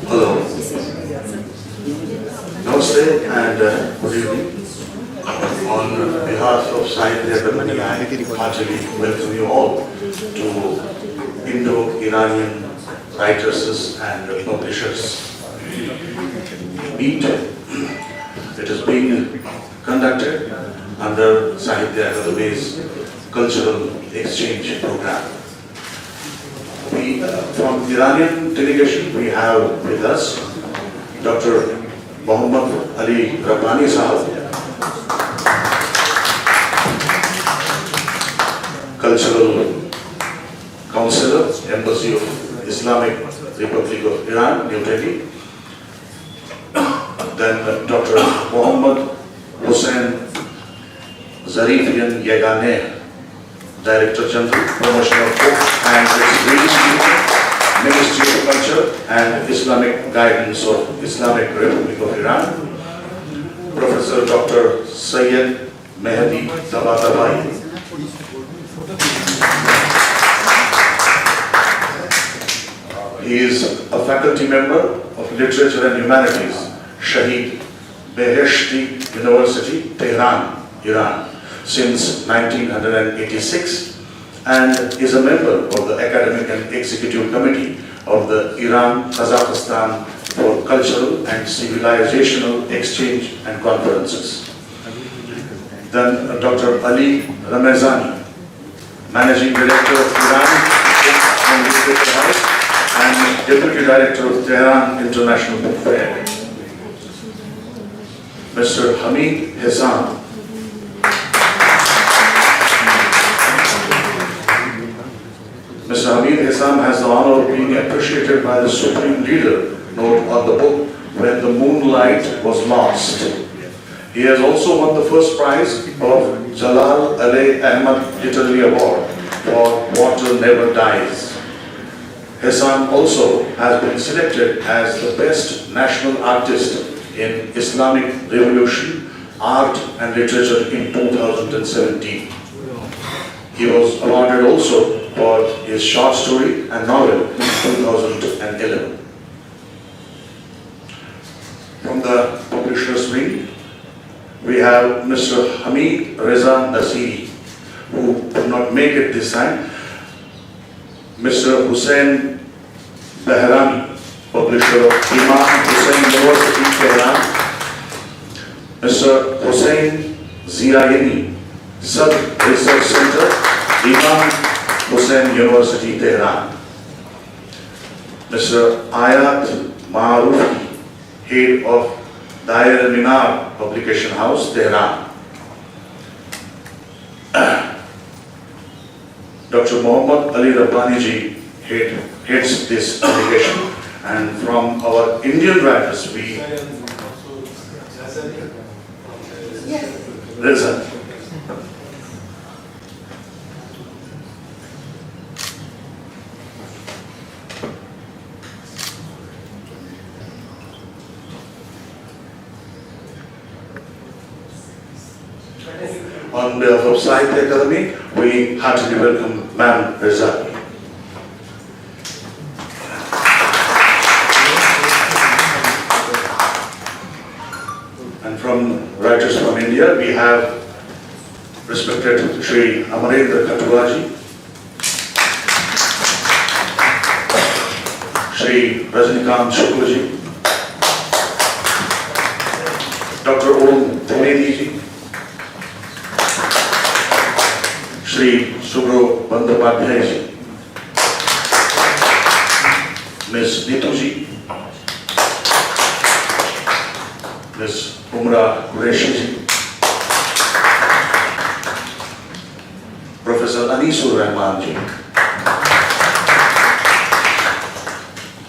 Hello. Namaste and good evening. On behalf of Sahitya Akademi, I heartily welcome you all to Indo Iranian writers and publishers meet. It is being conducted under Sahitya Akademi's cultural exchange program. From Iranian delegation, we have with us Dr. Mohammad Ali Rabbani Sahab, Cultural Counselor, Embassy of Islamic Republic of Iran, New Delhi. Then Dr. Mohammad Hussain Zarifian Yeganeh, Director General, Promotion of Books and its Reading, Ministry of Culture and Islamic Guidance of Islamic Republic of Iran. Professor Dr. Sayyid Mehdi Tabatabai, he is a faculty member of Literature and Humanities, Shahid Beheshti University, Tehran, Iran, since 1986, and is a member of the Academic and Executive Committee of the Iran-Kazakhstan for Cultural and Civilizational Exchange and Conferences. Then Dr. Ali Ramazani, Managing Director of Iran House and Deputy Director of Tehran International Book Fair. Mr. Hamid Hesam, Mr. Hamid Hesam has the honor of being appreciated by the Supreme Leader note on the book When the Moonlight Was Lost. He has also won the first prize of Jalal Ali Ahmad Literary Award for Water Never Dies. Hesam also has been selected as the best national artist in Islamic Revolution, Art and Literature in 2017. He was awarded also for his short story and novel in 2011. From the Publishers'Meet, we have Mr. Hamid Reza Nasiri, who could not make it this time. Mr. Hussain Bahrami, publisher of Imam Hussain University, Tehran. Mr. Hussain Zirayani, Sub Research Center, Imam Hussain University, Tehran. Mr. Ayat Maarufi, head of Dair Minar Publication House, Tehran. Dr. Mohammad Ali Rabbani ji heads this delegation, and from our Indian writers we Reza. On behalf of Sahitya Akademi, we heartily welcome Ma'am Reza. And from writers from India, we have respected Shri Amarendra Khatwaji, Shri Rajnikant Shuklaji, Dr. Om Dhinedi ji, Shri Subro Bandyopadhyay ji, Ms. Neetu ji, Ms. Umra Qureshi ji, Professor Anisur Rahman ji,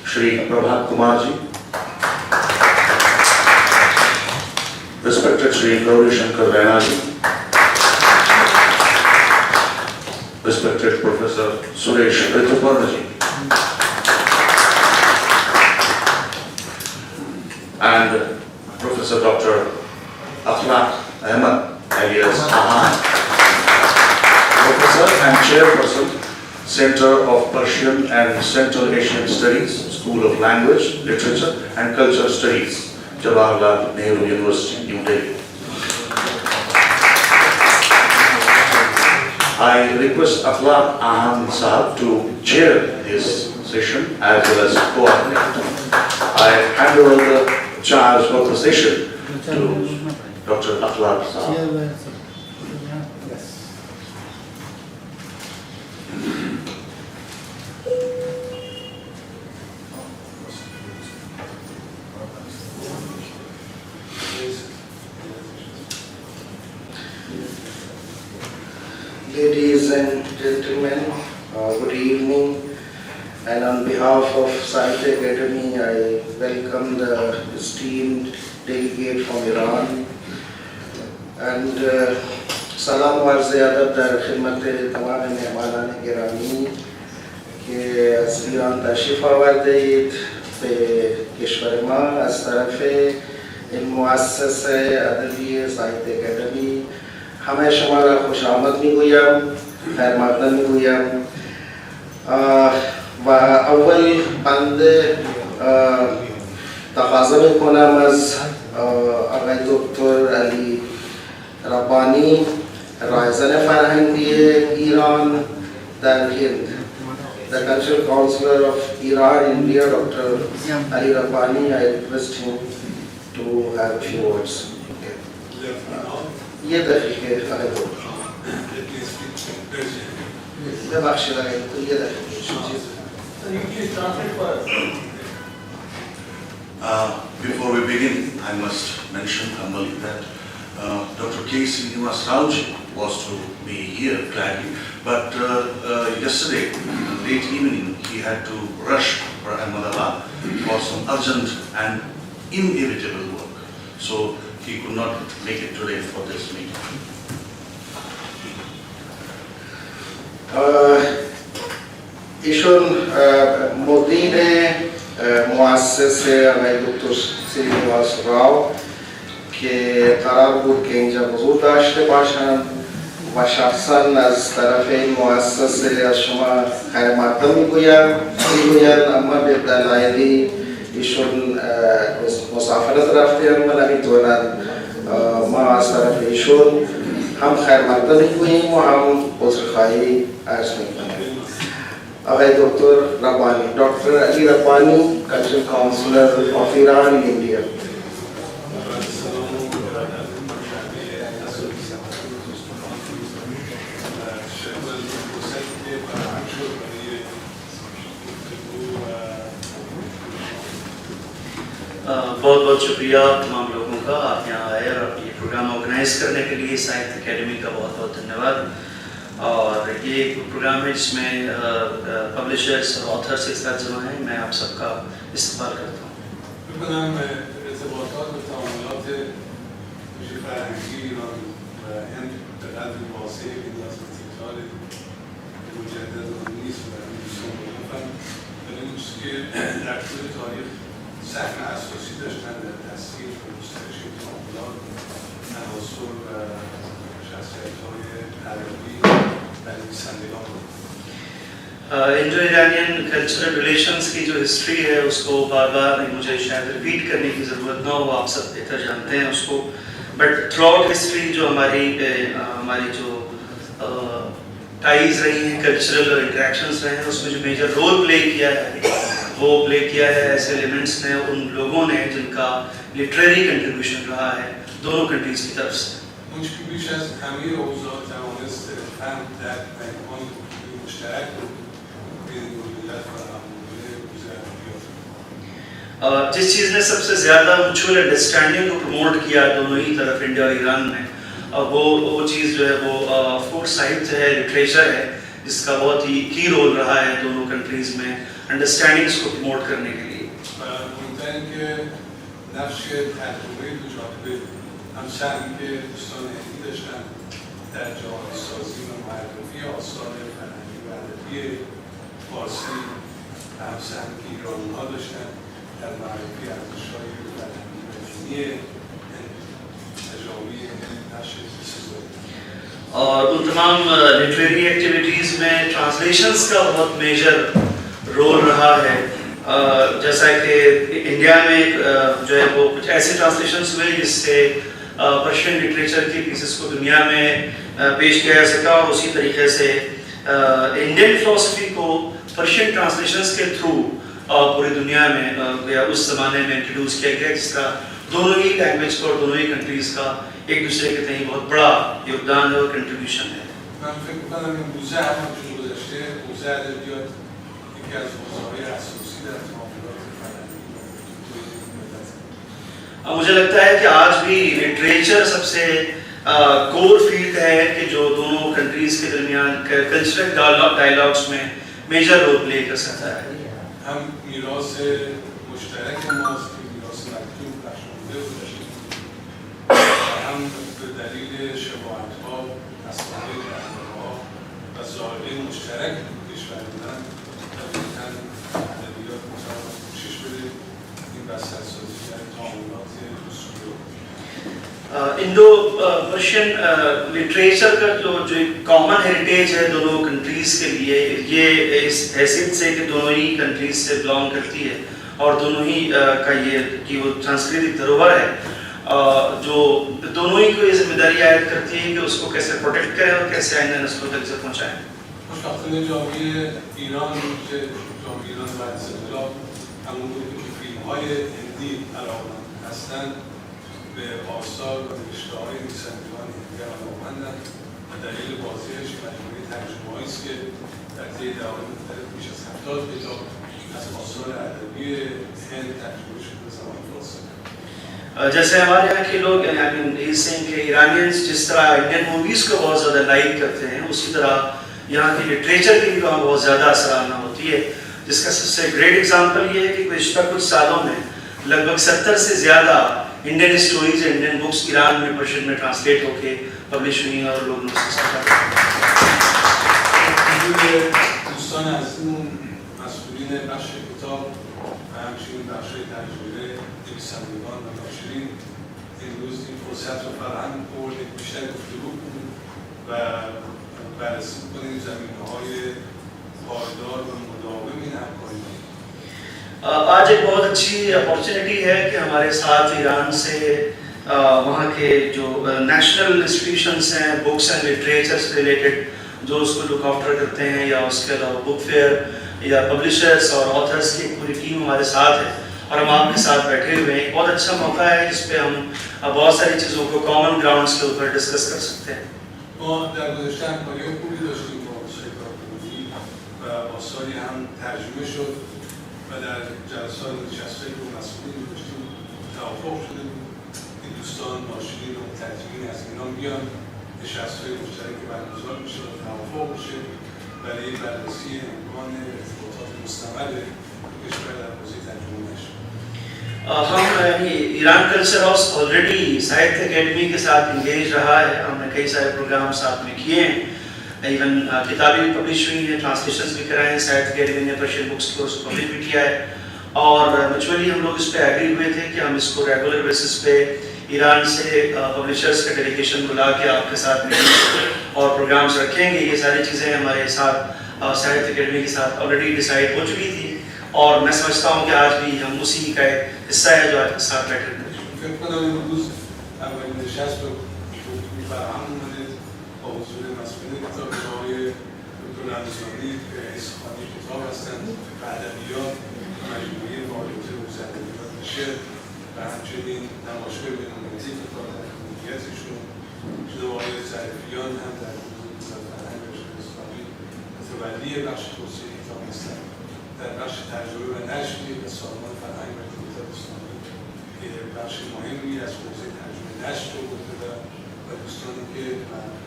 Shri Prabhat Kumar ji, respected Shri Gauri Shankar Raina ji, respected Professor Suresh Rituparna ji, and Professor Dr. Akhlaq Ahmed alias Ahan, Professor and Chairperson, Center of Persian and Central Asian Studies, School of Language, Literature and Culture Studies, Jawaharlal Nehru University, New Delhi. I request Akhlaq Ahan Sahab to chair this session as well as coordinate. I hand over the charge of the session to Dr. Akhlaq Sahab. Ladies and gentlemen, good evening, and on behalf of Sahitya Akademi, I welcome the esteemed delegate from Iran, and salam wa arz adab dar khidmat tamam mehmanan girami ke az Iran tashrif avardeyid be keshwar ma az taraf in muassasa adabi Sahitya Akademi. همه شما را خوش آمد میگویم، خیر مقدم میگویم و اول بنده تقاضا میکنم از آقای دکتر علی ربانی، رایزن فرهنگی ایران در هند، the Cultural Counselor of Iran, India, Dr. Ali Rabbani, I request him to have a few words. ये दखिए आगे बोल मैं बात लगा तो ये Before we begin, I must mention humbly that Dr. K.C. Niwas Rauji was to be here gladly, but yesterday, late evening, he had to rush for Ahmedabad for some urgent and inevitable work. So he could not make it today for this meeting. ایشون مدیر مؤسسه آقای دکتر سینیواس راو که قرار بود که اینجا حضور داشته باشند و شخصا از طرف N مؤسسه از شما خیر مقدم میگویند، اما به دلایلی ایشون مسافرت رفته‌اند و نمیتونند. ما از طرف ایشون هم خیر مقدم میگوییم و هم عذرخواهی عرض میکنیم. آقای دکتر ربانی، دکتر علی ربانی، Cultural Counselor of Iran in India. बहुत बहुत शुक्रिया तमाम लोगों का, आप यहाँ आए और ये प्रोग्राम ऑर्गेनाइज करने के लिए साहित्य अकेडमी का बहुत बहुत धन्यवाद। और ये प्रोग्राम है जिसमें पब्लिशर्स और ऑथर्स एक साथ जमा हैं। मैं आप सबका इस्तेमाल करता हूँ। صحنه اساسی داشتن در تصویر و گسترش تعاملات تناسب و شخصیت‌های عربی و نویسندگان بود. इंडो इरानियन कल्चरल रिलेशंस की जो हिस्ट्री है उसको बार बार मुझे शायद रिपीट करने की ज़रूरत ना हो, आप सब बेहतर जानते हैं उसको। बट थ्रू आउट हिस्ट्री जो हमारी जो टाइज रही हैं, कल्चरल और इंटरेक्शंस रहे हैं, उसमें जो मेजर रोल प्ले किया है वो प्ले किया है ऐसे एलिमेंट्स ने, उन लोगों ने जिनका लिटरेरी कंट्रीब्यूशन रहा है दोनों कंट्रीज की तरफ से। اون که بیش از همه اوضاع توانست فهم درک و عنوان مشترک رو بین دو ملت و هممونی روز ادبیات. جس چیز نے سب سے زیادہ میوچل انڈرسٹینڈنگ کو پروموٹ کیا دونوں ہی طرف انڈیا اور ایران میں، وہ چیز جو ہے وہ آف کورس ساہتیہ ہے، لٹریچر ہے، جس کا بہت ہی کی رول رہا ہے دونوں کنٹریز میں انڈرسٹینڈنگس کو پروموٹ کرنے کے لیے. مهمتر این که نقش تجربه دو جانبه هم سهمی که دوستان هندی داشتن در جامعه سازی و معرفی آثار فرهنگی و ادبی فارسی و هم سهمی که ایرانی‌ها داشتن در معرفی ارزش‌های فرهنگی و دینی تجاوی نقش سازی. اور ان تمام لٹریری ایکٹیویٹیز میں ٹرانسلیشنز کا بہت میجر رول رہا ہے. جیسا کہ انڈیا میں جو ہے وہ کچھ ایسے ٹرانسلیشنز ہوئے جس سے پرشین لٹریچر کی پیسز کو دنیا میں پیش کیا جا سکا، اور اسی طریقے سے انڈین فلسفی کو پرشین ٹرانسلیشنز کے تھرو پوری دنیا میں اس زمانے میں انٹروڈیوس کیا گیا، جس کا دونوں ہی لینگویج کا اور دونوں ہی کنٹریز کا ایک دوسرے کے تئیں بہت بڑا یوگدان ہے اور کنٹریبیوشن ہے. من فکر می‌کنم این حوزه همونجور گذشته حوزه ادبیات یکی از حوزه‌های اساسی در تعاملات فرهنگی مجھے لگتا ہے کہ آج بھی لٹریچر سب سے کور فیلڈ ہے کہ جو دونوں کنٹریز کے درمیان کلچرل ڈائلاگس میں میجر رول پلے کر سکتا ہے. هم میراث مشترک ماست که میراث مکتوب بخشنده بوده و هم به دلیل شباهت‌ها، مسائل جهان‌ها و ظاهره مشترک کشورمان طبیعتاً ادبیات می‌تواند کوشش بده این بسترسازی در تعاملات اصولی. انڈو پرشین لٹریچر کا جو ایک کامن ہیریٹیج ہے دونوں کنٹریز کے لیے، یہ اس حیثیت سے کہ دونوں ہی کنٹریز سے بلانگ کرتی ہے اور دونوں ہی کا یہ کہ وہ سنسکرتک دھروہر ہے، جو دونوں ہی کو یہ ذمہ داری عائد کرتی ہے کہ اس کو کیسے پروٹیکٹ کریں اور کیسے آئندہ نسلوں تک اسے پہنچائیں. خوشبختانه جامعه ایران که جامعه ایران بعد از انقلاب همون بود که فیلم‌های هندی علاقه‌مند هستند به آثار و نوشته‌های نویسندگان هندی علاقه‌مندند و دلیل بازیش مجموعه ترجمه‌هایی است که در طی دهه‌های مختلف بیش از 70 کتاب از آثار ادبی هند ترجمه شده به زبان فارسی. جیسے ہمارے یہاں کے لوگ کہ ایرانینز جس طرح انڈین موویز کو بہت زیادہ لائک کرتے ہیں، اسی طرح یہاں کی لٹریچر کی بھی وہاں بہت زیادہ سراہنا ہوتی ہے، جس کا سب سے گریٹ ایگزامپل یہ ہے کہ گزشتہ کچھ سالوں میں لگ بھگ 70 سے زیادہ Indian stories Indian books Iran میں پرشین میں ٹرانسلیٹ ہو کے پبلش ہوئی ہیں اور لوگ ان سے استفادہ کرتے ہیں. دوستان عزیزمون مسئولین بخش کتاب و همچنین بخش تجربه نویسندگان و ناشرین امروز این فرصت رو فراهم بردید بیشتر گفتگو کنیم و بررسی کنیم زمینه‌های پایدار و مداوم این همکاری. آج ایک بہت اچھی اپارچونیٹی ہے کہ ہمارے ساتھ ایران سے وہاں کے جو نیشنل انسٹیٹیوشنس ہیں بکس اینڈ لٹریچر سے ریلیٹڈ جو اس کو لک آفٹر کرتے ہیں، یا اس کے علاوہ بک فیئر یا پبلشرس اور آتھرس کی پوری ٹیم ہمارے ساتھ ہے اور ہم آپ کے ساتھ بیٹھے ہوئے ہیں. ایک بہت اچھا موقع ہے جس پہ ہم بہت ساری چیزوں کو کامن گراؤنڈس کے اوپر ڈسکس کر سکتے ہیں. ما در گذشته همکاری خوبی داشتیم با سایت آکادمی و آثاری هم ترجمه شد و در جلسات نشسته‌ای که مسئولین داشتیم توافق شده بود این دوستان ناشرین و مترجمین از ایران بیان نشست‌های مشترکی برگزار میشه و توافق میشه برای بررسی امکان ارتباطات مستمر کشور در حوزه ترجمه نشر. ہم Iran culture house already Sahitya academy کے ساتھ انگیج رہا ہے. ہم نے کئی سارے پروگرام ساتھ میں کیے ہیں، ایون کتابیں بھی پبلش ہوئی ہیں، ٹرانسلیشنز بھی کرائے ہیں. ساہتیہ اکیڈمی نے پرشین بکس کو پبلش بھی کیا ہے اور میچولی ہم لوگ اس پہ ایگری ہوئے تھے کہ ہم اس کو ریگولر بیسس پہ ایران سے پبلشرز کا ڈیلیگیشن بلا کے آپ کے ساتھ میٹنگ اور پروگرامز رکھیں گے. یہ ساری چیزیں ہمارے ساتھ ساہتیہ اکیڈمی کے ساتھ آلریڈی ڈیسائیڈ ہو چکی تھی اور میں سمجھتا ہوں کہ آج بھی ہم اسی کا ایک حصہ ہے جو آج کے ساتھ بیٹھے ہیں. فکر کنم امروز اولین نشست رو فراهم اومده با حضور مسئولین کتاب آقای دکتر رمضانی که رئیس خانه کتاب هستند و ادبیات مجموعه فعالیت حوزه ادبیات و شعر و همچنین نمایشگاه بین‌المللی کتاب در کمیتیشون جناب آقای ظریفیان هم در حوزه فرهنگ و شعر اسلامی از متولی بخش توسعه توانستن در بخش تجربه و نشر و سازمان فرهنگ و ارتباطات اسلامی که بخش مهمی از حوزه تجربه نشر رو گفته دارم و دوستانی که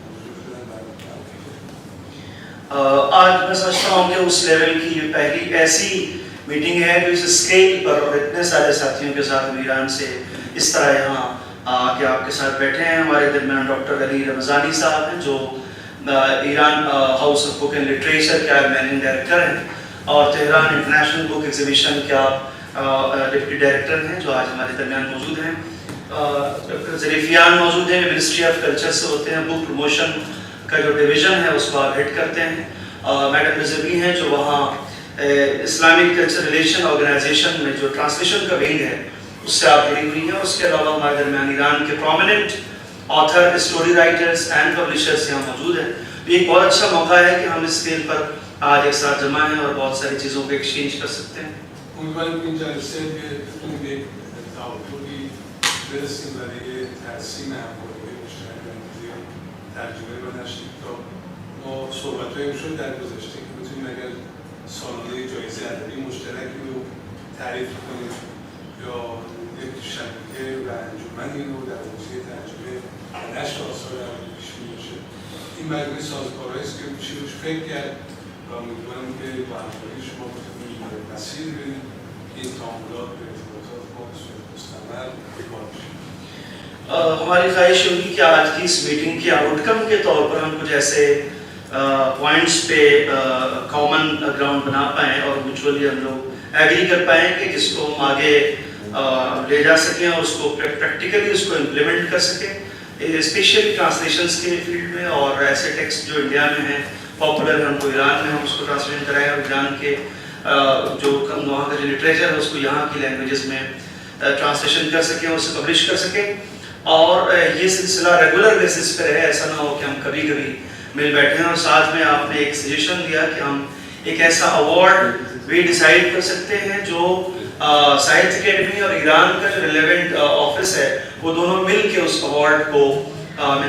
موضوع شدن برای آج میں سمجھتا ہوں کہ اس لیول کی یہ پہلی ایسی میٹنگ ہے جو اس اسکیل پر اور اتنے سارے ساتھیوں کے ساتھ ایران سے اس طرح یہاں کہ آپ کے ساتھ بیٹھے ہیں. ہمارے درمیان ڈاکٹر علی رمضانی صاحب ہیں جو Iran house of book and literature کے آپ میننگ ڈائریکٹر ہیں اور تہران انٹرنیشنل بک ایگزیبیشن کے آپ ڈپٹی ڈائریکٹر ہیں جو آج ہمارے درمیان موجود ہیں. ڈاکٹر ظریفیان موجود ہیں, منسٹری آف کلچر سے ہوتے ہیں, بک پروموشن کا جو ڈویژن ہے اس کو آپ ہیڈ کرتے ہیں. میڈم رضوی ہیں جو وہاں اسلامک کلچر ریلیشن آرگنائزیشن میں جو ٹرانسلیشن کا ونگ ہے اس سے آپ جڑی ہوئی ہیں. اس کے علاوہ ہمارے درمیان ایران کے prominent author, story writers and publishers یہاں موجود ہیں. یہ ایک بہت اچھا موقع ہے کہ ہم اس اسکیل پر آج ایک ساتھ جمع ہیں اور بہت ساری چیزوں کو ایکسچینج کر سکتے ہیں. امیدواریم این جلسه بتونیم به یک تعادلی برسیم برای ترسیم همکاری مشترک در حوزه ترجمه و نشر کتاب. ما صحبت‌هایی شد در گذشته که بتونیم اگر سالانه جایزه ادبی مشترکی رو تعریف کنیم یا یک شبکه و انجمنی رو در حوزه ترجمه و نشر آثار ادبی پیش بشه. این مجموعه سازوکارهایی است که میشه روش فکر کرد و امیدوارم که با همکاری شما بتونیم مسیر بریم این تعاملات و ارتباطات با صورت مستمر ایجاد بشه. ہماری خواہش ہوگی کہ آج کی اس میٹنگ کے آؤٹ کم کے طور پر ہم کچھ ایسے پوائنٹس پہ کامن گراؤنڈ بنا پائیں اور میوچولی ہم لوگ ایگری کر پائیں کہ جس کو ہم آگے لے جا سکیں اور اس کو پریکٹیکلی اس کو امپلیمنٹ کر سکیں, اسپیشلی ٹرانسلیشنس کے فیلڈ میں. اور ایسے ٹیکسٹ جو انڈیا میں ہیں پاپولر ہیں ان کو ایران میں ہم اس کو ٹرانسلیٹ کرائیں اور ایران کے جو وہاں کا جو لٹریچر ہے اس کو یہاں کی لینگویجز میں ٹرانسلیشن کر سکیں اور اسے پبلش کر سکیں. اور یہ سلسلہ ریگولر بیسس پہ رہے, ایسا نہ ہو کہ ہم کبھی کبھی مل بیٹھے ہیں. اور ساتھ میں آپ نے ایک سجیشن دیا کہ ہم ایک ایسا ایوارڈ بھی ڈیسائیڈ کر سکتے ہیں جو ساہتیہ اکیڈمی اور ایران کا جو ریلیونٹ آفس ہے وہ دونوں مل کے اس ایوارڈ کو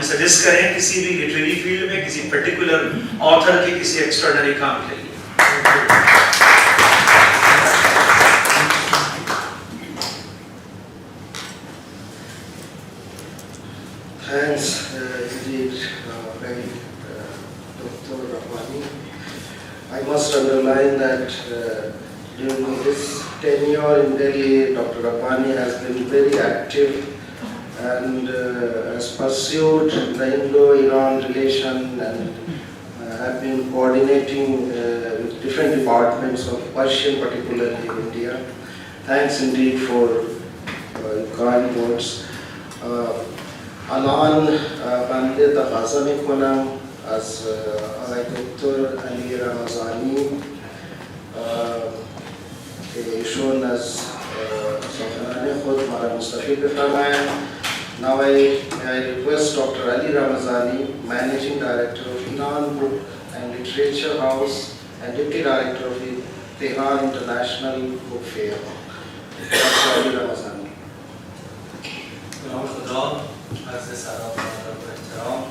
سجیسٹ کریں کسی بھی لٹریری فیلڈ میں کسی پرٹیکولر آتھر کے کسی ایکسٹراڈنری کام کے لیے. Thanks, indeed, Dr. Rahmani. I must underline that during his tenure in Delhi, Dr. Rahmani has been very active and has pursued the Indo-Iran relation and have been coordinating with different departments of Persian, particularly in India. Thanks indeed for your kind words. الان بنده تقاضا میکنم از آقای دکتر علی رمضانی که ایشون از سخنرانی خود ما را مستفید بفرمایند. Now I request Dr. Ali Ramazani, Managing Director of Iran Book and Literature House and Deputy Director of the Tehran International Book Fair. Dr. Ali Ramazani. عرض سلام و احترام.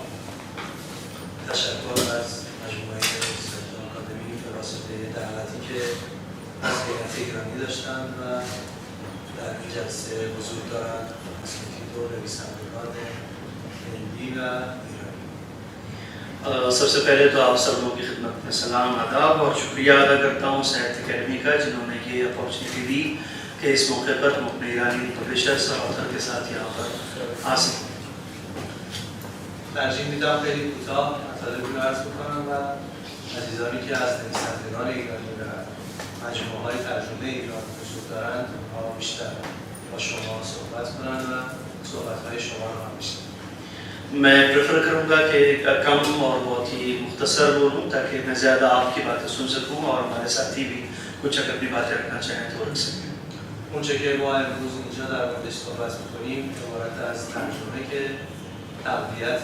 تشکر از مجموعه ساهیتیا آکادمی به واسطه دعوتی که از هیئت ایرانی داشتن و در این جلسه حضور دارند تصنیف‌ها و نویسندگان هندی و ایرانی. سب سے پہلے تو آپ سب لوگوں کی خدمت میں سلام آداب اور شکریہ ادا کرتا ہوں ساہتیہ اکیڈمی کا جنہوں نے یہ اپارچونیٹی دی کہ اس موقع پر ہم اپنے ایرانی پبلشرز اور آتھر کے ساتھ یہاں پر آ سکیں. ترجیح میدم خیلی کوتاه مطالبی رو عرض بکنم و عزیزانی که از نویسندگان ایرانی و مجموعه‌های ترجمه ایران حضور دارند اونها بیشتر با شما صحبت کنند و صحبت‌های شما رو هم بشنویم. میں پریفر کروں گا کہ کم اور بہت ہی مختصر بولوں تاکہ میں زیادہ آپ کی باتیں سن سکوں اور ہمارے ساتھی بھی کچھ اگر اپنی باتیں رکھنا چاہیں تو رکھ سکیں. اونچه که ما امروز اینجا در موردش صحبت می‌کنیم عبارت از ترجمه که تقویت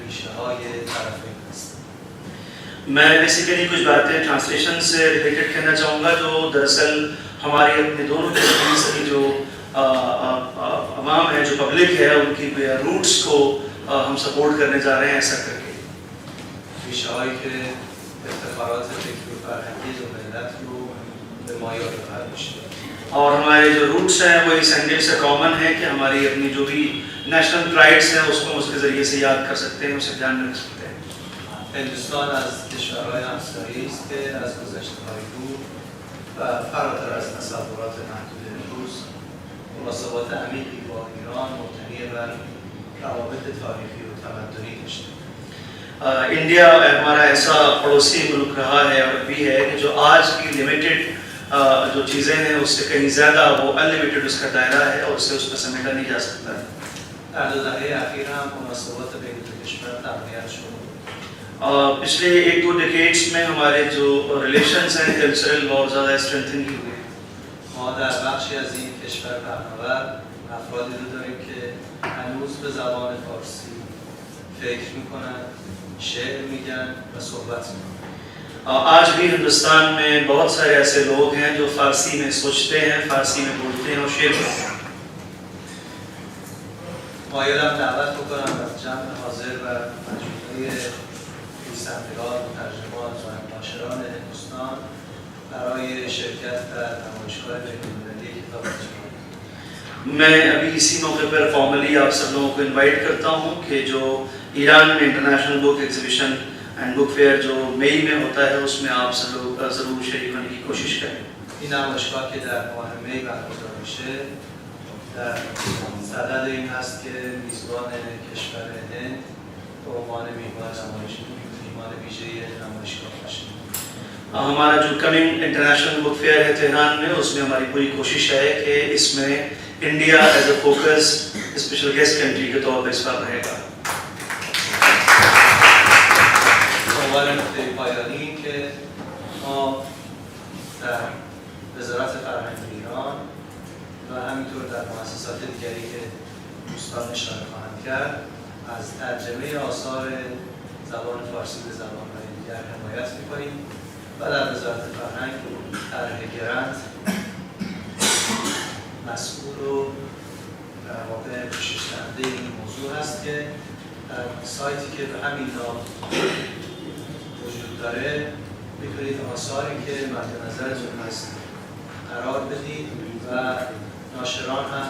ریشه‌های طرفین است. میں بیسیکلی کچھ باتیں ٹرانسلیشن سے ریلیٹڈ کہنا چاہوں گا جو دراصل ہماری اپنے دونوں کی جو عوام ہے جو پبلک ہے ان کی روٹس کو ہم سپورٹ کرنے جا رہے ہیں ایسا کر کے. ریشه‌هایی که افتخارات فکری و فرهنگی دو ملت رو به ما یادآور بشه. اور ہمارے جو روٹس ہیں وہ اس اینگل سے کامن ہے کہ ہماری اپنی جو بھی نیشنل پرائڈس ہیں اس کو اس کے ذریعے سے یاد کر سکتے ہیں، اسے دھیان میں رکھ سکتے ہیں. هندوستان از کشورهای همسایه‌ای است که از گذشته‌های دور و فراتر از تصورات محدود امروز مناسبات عمیقی با ایران مبتنی بر روابط تاریخی و تمدنی داشته. انڈیا ہمارا ایسا پڑوسی ملک رہا ہے اور بھی ہے کہ جو آج کی لمیٹڈ جو چیزیں ہیں اس سے کہیں زیادہ وہ انلیمیٹڈ اس کا دائرہ ہے اور اس سے اس کو سمیٹا نہیں جا سکتا ہے. در دو دهه اخیر هم مناسبات بین دو کشور تقویت شد. پچھلے ایک دو ڈیکیڈس میں ہمارے جو ریلیشنز ہیں کلچرل بہت زیادہ اسٹرینتھن کی ہوئی. ما در بخشی از این کشور پهناور افرادی رو داریم که هنوز به زبان فارسی فکر میکنن، شعر میگن و صحبت میکنن. آج بھی ہندوستان میں بہت سارے ایسے لوگ ہیں جو فارسی میں سوچتے ہیں، فارسی میں بولتے ہیں اور شعر کرتے ہیں. مایلم دعوت بکنم از جمع حاضر و مجموعه نویسندگان، مترجمان و ناشران هندوستان برای شرکت در نمایشگاه بین‌المللی کتاب ترجمه. میں ابھی اسی موقع پر فارملی آپ سب لوگوں کو انوائٹ کرتا ہوں کہ جو ایران میں international book exhibition and book fair جو مئی میں ہوتا ہے اس میں آپ سب لوگ ضرور شریک ہونے کی کوشش کریں. این نمایشگاه که در ماه می برگزار میشه در صدد این هست که میزبان کشور هند به عنوان میهمان ویژه نمایشگاه باشه. ہمارا جو کمنگ انٹرنیشنل بک فیئر ہے تہران میں اس میں ہماری پوری کوشش ہے کہ اس میں India as a focus special guest country کے طور پر اس بار رہے گا. عنوان نکته پایانی این که ما در وزارت فرهنگ ایران و همینطور در مؤسسات دیگری که دوستان اشاره خواهند کرد از ترجمه آثار زبان فارسی به زبان‌های دیگر حمایت می‌کنیم و در وزارت فرهنگ طرح گرانت مسئول و در واقع پوشش دهنده این موضوع هست که در سایتی که به همین نام وجود داره میتونید آثاری که مد نظرتون هست قرار بدید و ناشران هم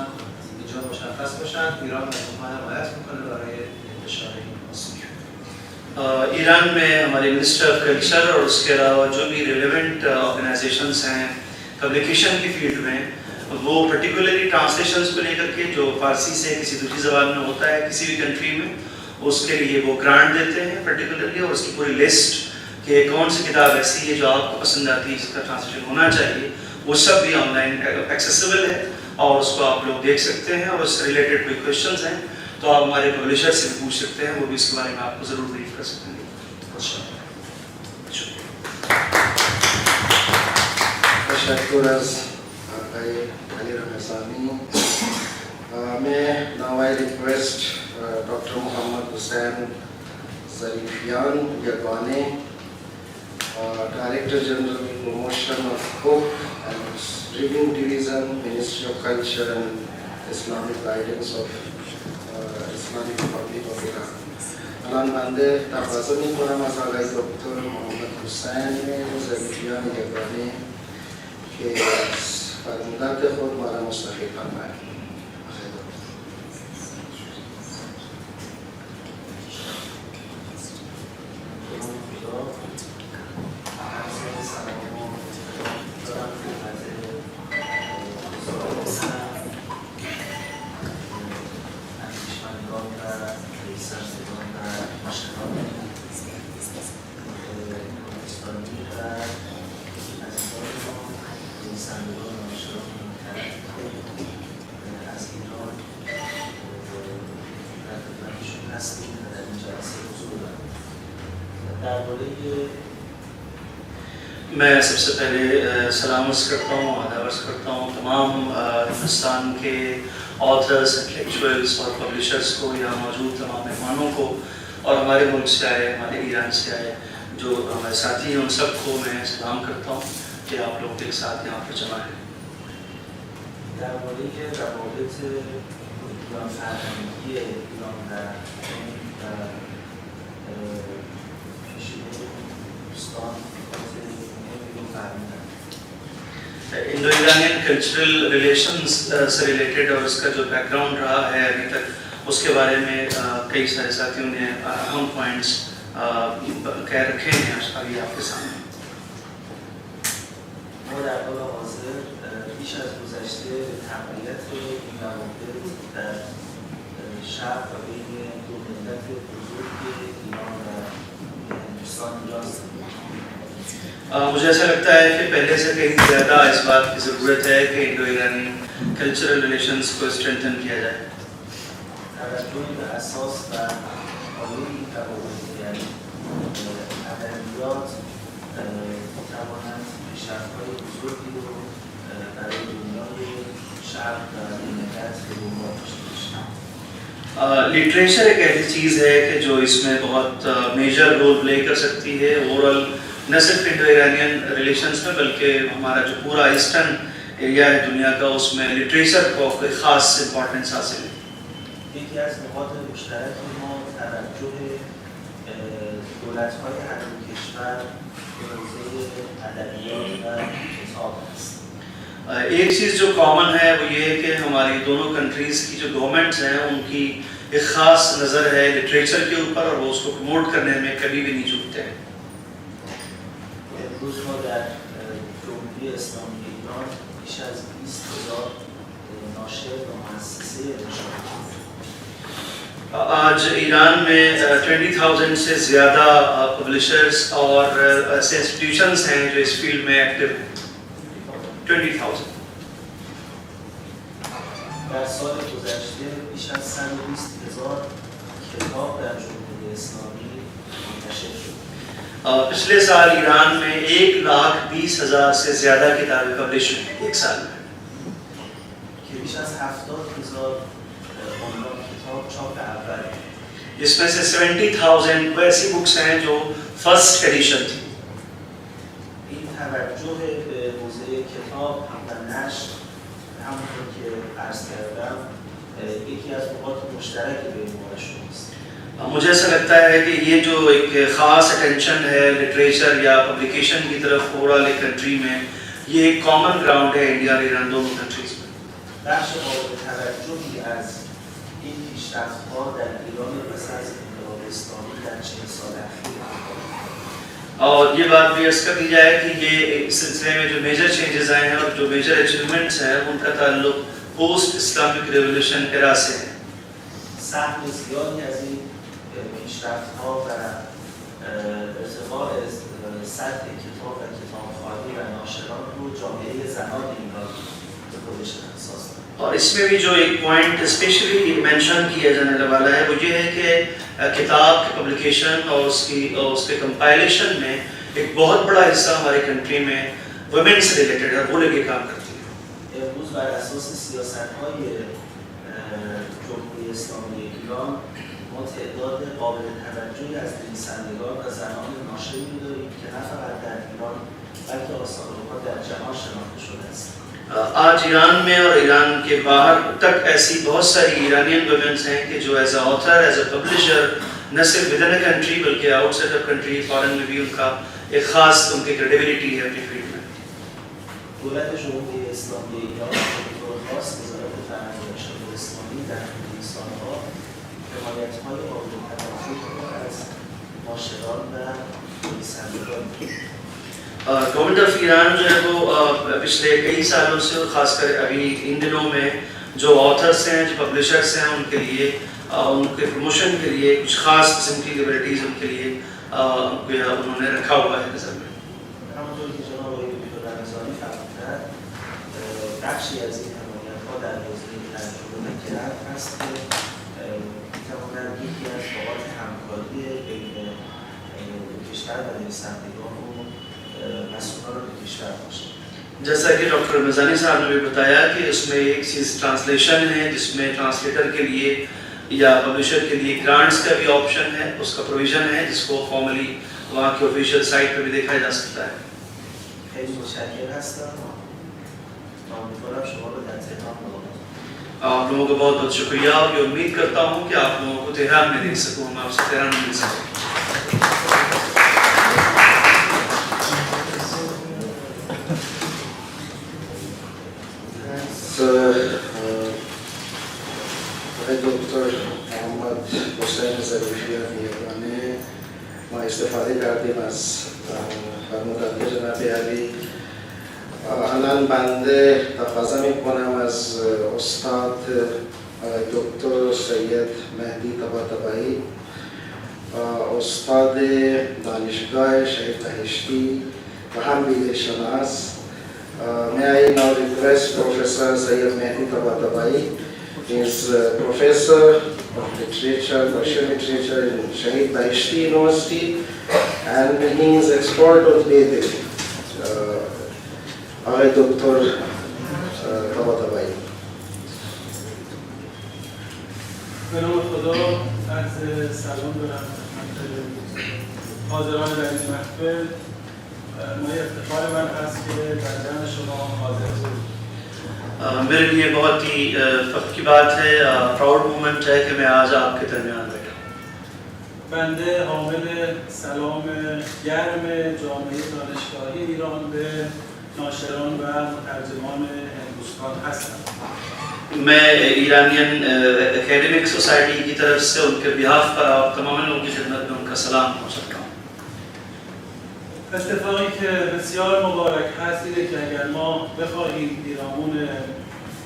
اینجا مشخص باشند. ایران مجموعه حمایت میکنه برای انتشار این آثار. ایران میں ہمارے منسٹر آف کلچر اور اس کے علاوہ جو بھی ریلیونٹ آرگنائزیشنس ہیں پبلیکیشن کی فیلڈ میں وہ پرٹیکولرلی ٹرانسلیشنس کو لے کر کے جو فارسی سے کسی دوسری زبان میں ہوتا ہے کسی بھی کنٹری میں اس کے لیے وہ گرانٹ دیتے ہیں پرٹیکولرلی اور اس کی پوری لسٹ کہ کون سی کتاب ایسی ہے جو آپ کو پسند آتی ہے جس کا ٹرانسلیشن ہونا چاہیے وہ سب بھی آن لائن ایکسیسیبل ہے اور اس کو آپ لوگ دیکھ سکتے ہیں. اور اس سے ریلیٹڈ کوئی کویشچنز ہیں تو آپ ہمارے پبلشر سے بھی پوچھ سکتے ہیں، وہ بھی اس کے بارے میں آپ کو ضرور بریف کر سکیں گے. تشکر از آقای علی رمضانی. میں now I request Dr. Muhammad Hussain Zarifian Yagane, Director General Promotion of Book and Review Division, Ministry of Culture and Islamic Guidance of Islamic Republic of Iran. الان بنده تقاضا میکنم از آقای دکتر محمد حسین ظریفیان یگانه که از فرمودت خود ما را مستفید فرمایند. میں سب سے پہلے سلام عرض کرتا ہوں، آداب عرض کرتا ہوں تمام ہندوستان کے آتھرس، انٹلیکچوئلس اور پبلشرس کو، یہاں موجود تمام مہمانوں کو اور ہمارے ملک سے آئے، ہمارے ایران سے آئے جو ہمارے ساتھی ہیں ان سب کو میں سلام کرتا ہوں کہ آپ لوگ ایک ساتھ یہاں پر جمع ہیں. در مورد روابط ایران فرهنگی ایران و دوستان خاطر بیرون فرمودن. इंडो ईरानियन कल्चरल रिलेशंस से रिलेटेड और उसका जो बैकग्राउंड रहा है अभी तक उसके बारे में कई सारे साथियों ने अहम पॉइंट्स कह रखे हैं अभी आपके सामने. ما در حال حاضر بیش از گذشته به تقویت این روابط در شرق و بین دو ملت بزرگ ایران و هندوستان ایران هستیم. मुझे ऐसा लगता है कि पहले से कहीं ज़्यादा इस बात की ज़रूरत है कि इंडो ईरानी कल्चरल रिलेशंस को स्ट्रेंथन किया जाए. توجهی به اساس و پایه این روابط یعنی ادبیات می‌توانند پیشرفت‌های بزرگی رو برای دنیای شرق و ملت به دنبال داشته باشند. लिटरेचर एक ऐसी चीज़ है कि जो इसमें बहुत मेजर रोल प्ले कर सकती है ओवरऑल न सिर्फ इंडो ईरानियन रिलेशंस में बल्कि हमारा जो पूरा ईस्टर्न एरिया है दुनिया का उसमें लिटरेचर को कोई ख़ास इम्पोर्टेंस हासिल है. یکی از نقاط مشترک ما توجه دولت‌های هر دو کشور به حوزه ادبیات و کتاب است. एक चीज़ जो कॉमन है वो ये है कि हमारी दोनों कंट्रीज़ की जो गवर्नमेंट्स हैं उनकी एक ख़ास नज़र है लिटरेचर के ऊपर और वो उसको प्रमोट करने में कभी भी नहीं चूकते हैं. امروز ما در جمهوری اسلامی ایران بیش از 20,000 ناشر و مؤسسه نشان आज ईरान में 20,000 से ज़्यादा पब्लिशर्स और ऐसे इंस्टीट्यूशंस हैं जो इस फील्ड में एक्टिव हैं. 20,000. در سال گذشته بیش از 120,000 کتاب در جمهوری اسلامی منتشر شد. पिछले साल ईरान में 1,20,000 से ज़्यादा किताबें पब्लिश हुई एक साल में. که بیش از 70,000 عنوان کتاب چاپ اول ہے. जिसमें से 70,000 वैसी बुक्स हैं जो फर्स्ट एडिशन थी. این توجه به حوزه کتاب هم و نشر همونطور که عرض کردم یکی از نقاط مشترک بین ما و شماست. मुझे ऐसा लगता है कि ये जो एक ख़ास अटेंशन है लिटरेचर या पब्लिकेशन की तरफ ओवरऑल एक कंट्री में ये एक कॉमन ग्राउंड है इंडिया और ईरान दोनों कंट्रीज में. بخش قابل توجهی از این پیشرفت‌ها در ایران پس از انقلاب اسلامی در 40 سال اخیر और ये बात भी अर्ज़ कर दी जाए कि ये इस सिलसिले में जो मेजर चेंजेस आए हैं और जो मेजर अचीवमेंट्स हैं उनका ताल्लुक पोस्ट इस्लामिक रेवोल्यूशन एरा से है. سهم زیادی از این پیشرفت‌ها و ارتفاع سطح کتاب و کتابخوانی و ناشران رو جامعه زنان ایران به خودش اختصاص داد. और इसमें भी जो एक पॉइंट स्पेशली मेंशन किया जाने वाला है वो ये है कि किताब की पब्लिकेशन और उसके कंपाइलेशन में एक बहुत बड़ा हिस्सा हमारी कंट्री में वुमेन से रिलेटेड है वो लोग ये काम करती है. امروز بر اساس سیاست‌های جمهوری اسلامی ایران ما تعداد قابل توجهی از نویسندگان و زنان ناشری داریم که نه فقط در ایران بلکه آثارها در جهان شناخته شده است. आज ईरान में और ईरान के बाहर तक ऐसी बहुत सारी ईरानियन वुमेन्स हैं कि जो as a author as a publisher न सिर्फ विद इन अ कंट्री बल्कि आउटसाइड ऑफ कंट्री फॉरेन में भी उनका एक ख़ास उनकी क्रेडिबिलिटी है अपनी फील्ड में. دولت جمهوری اسلامی ایران به طور خاص وزارت فرهنگ و ارشاد اسلامی در طول سالها حمایت‌های قابل توجهی را از ناشران و نویسندگان गवर्नमेंट ऑफ ईरान जो है वो पिछले कई सालों से खासकर अभी इन दिनों में जो ऑथर्स हैं जो पब्लिशर्स हैं उनके लिए उनके प्रमोशन के लिए कुछ ख़ास किस्म की लिबर्टीज़ उनके लिए उन्होंने रखा हुआ है नज़र में. همونطور که جناب آقای دکتر رمضانی فرمودند بخشی از این حمایت‌ها در حوزه ترجمه و قرائت هست که می‌تواند یکی از نقاط همکاری بین کشور و نویسندگان و مسئولان کشور باشد. जैसा कि डॉक्टर रमज़ानी साहब ने भी बताया कि इसमें एक चीज़ ट्रांसलेशन है जिसमें ट्रांसलेटर के लिए या पब्लिशर के लिए ग्रांट्स का भी ऑप्शन है उसका प्रोविज़न है जिसको फॉर्मली वहाँ की ऑफिशियल साइट पर भी देखा जा सकता है. خیلی متشکر هستم. امیدوارم شما رو در تهران ملاقات کنم. आप लोगों का बहुत बहुत शुक्रिया और ये उम्मीद करता हूँ कि आप लोगों को तेहरान में देख सकूँ मैं आपसे तेहरान में मिल सकूँ. آقای دکتر محمد حسین ظریفی یگانه ما استفاده کردیم از فرمودنده جناب علی. الان بنده تقاضا میکنم از استاد دکتر سید مهدی طباطبایی، استاد دانشگاه شهید بهشتی و هم بیده شناس. May I now request Professor Syed Mehdi Tabatabai. He is a professor of literature, Persian literature in Shahid Bahishti University, and he is expert on Vedic. Dr. Tabatabai. به نام خدا از سلام دارم حاضران در این محفل. مایه افتخار من هست که در جمع شما حاضر بود. میرے لیے بہت ہی فخر کی بات ہے، پراؤڈ مومنٹ ہے کہ میں آج آپ کے درمیان بیٹھا ہوں. بنده حامل سلام گرم جامعه دانشگاهی ایران به ناشران و مترجمان هندوستان هستم. میں ایرانین اکیڈمک سوسائٹی کی طرف سے ان کے بیہاف پر آپ تمام لوگوں کی خدمت میں ان کا سلام پہنچاتا ہوں. اتفاقی که بسیار مبارک هست اینه که اگر ما بخواهیم پیرامون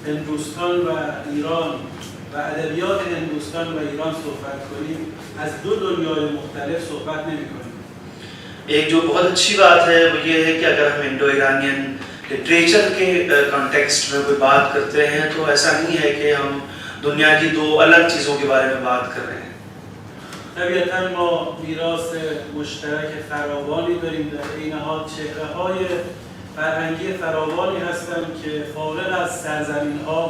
هندوستان و ایران و ادبیات هندوستان و ایران صحبت کنیم از دو دنیای مختلف صحبت نمی‌کنیم. ایک جو بہت اچھی بات ہے وہ یہ ہے کہ اگر ہم انڈو ایرانین لٹریچر کے کانٹیکسٹ میں کوئی بات کرتے ہیں تو ایسا نہیں ہے کہ ہم دنیا کی دو الگ چیزوں کے بارے میں بات کر رہے ہیں. طبیعتاً ما میراث مشترک فراوانی داریم، در این حال چهره‌های فرهنگی فراوانی هستند که فارغ از سرزمین‌ها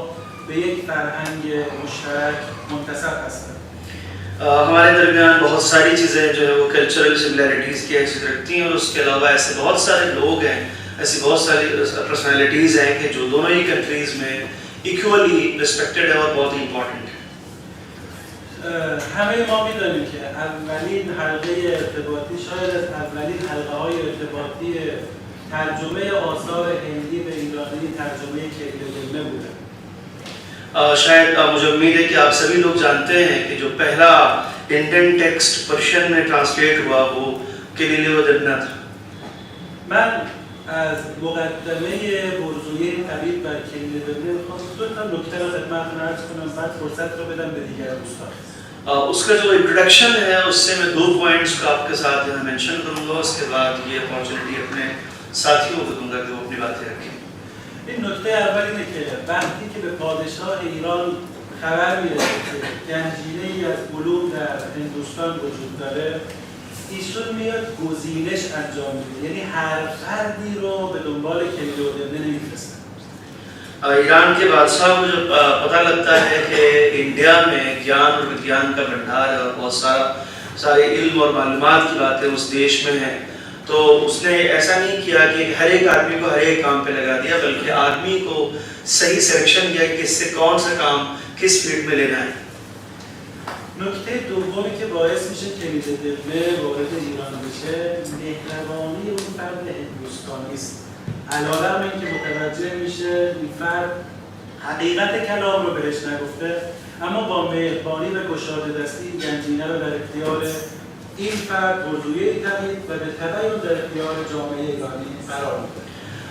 به یک فرهنگ مشترک منتسب هستند. ہمارے درمیان بہت ساری چیزیں جو ہے وہ کلچرل سملیرٹیز کی حیثیت رکھتی ہیں، اور اس کے علاوہ ایسے بہت سارے لوگ ہیں، ایسی بہت ساری پرسنالٹیز ہیں کہ جو دونوں ہی کنٹریز میں ایکولی ریسپیکٹڈ ہے اور بہت ہی امپورٹنٹ ہے. همه ما می‌دانیم که اولین حلقه ارتباطی، شاید از اولین حلقه‌های ارتباطی ترجمه آثار هندی به ایرانی ترجمه کلیدالمه بوده. شاید مجھے امید ہے کہ آپ سبھی لوگ جانتے ہیں کہ جو پہلا انڈین ٹیکسٹ پرشین میں ٹرانسلیٹ ہوا وہ کلیدالمه تھا. من از مقدمه موضوعی طبیب بر کلیدالمه می‌خوام دو تا نکته را خدمتتون عرض کنم، بعد فرصت رو بدم به دیگر دوستان. اس کا جو انٹروڈکشن ہے اس سے میں دو پوائنٹس کو آپ کے ساتھ یہاں مینشن کروں گا، اس کے بعد یہ اپارچونیٹی اپنے ساتھیوں کو دوں گا کہ وہ اپنی باتیں رکھیں. این نکته اول اینه که وقتی که به پادشاه ایران خبر میرسه که گنجینه‌ای از علوم در هندوستان وجود داره، ایشون میاد گزینش انجام میده، یعنی هر فردی رو به دنبال کلیدالمه نمیفرسته. ایران کے بادشاہ کو جب پتہ لگتا ہے کہ انڈیا میں گیان اور وگیان کا بھنڈار ہے اور بہت سارے علم اور معلومات کی باتیں اس دیش میں ہیں، تو اس نے ایسا نہیں کیا کہ ہر ایک آدمی کو ہر ایک کام پہ لگا دیا، بلکہ آدمی کو صحیح سلیکشن کیا کہ اس سے کون سا کام کس فیلڈ میں لینا ہے. نکته دومی که باعث میشه کلیدالمه وارد ایران بشه مهربانی اون فرد هندوستانی است. علیرغم اینکه متوجه میشه این فرد حقیقت کلام رو بهش نگفته، اما با مهربانی و گشاده دستی این گنجینه رو در اختیار این فرد وضوعی تبدیل و به تبع اون در اختیار جامعه ایرانی قرار میده.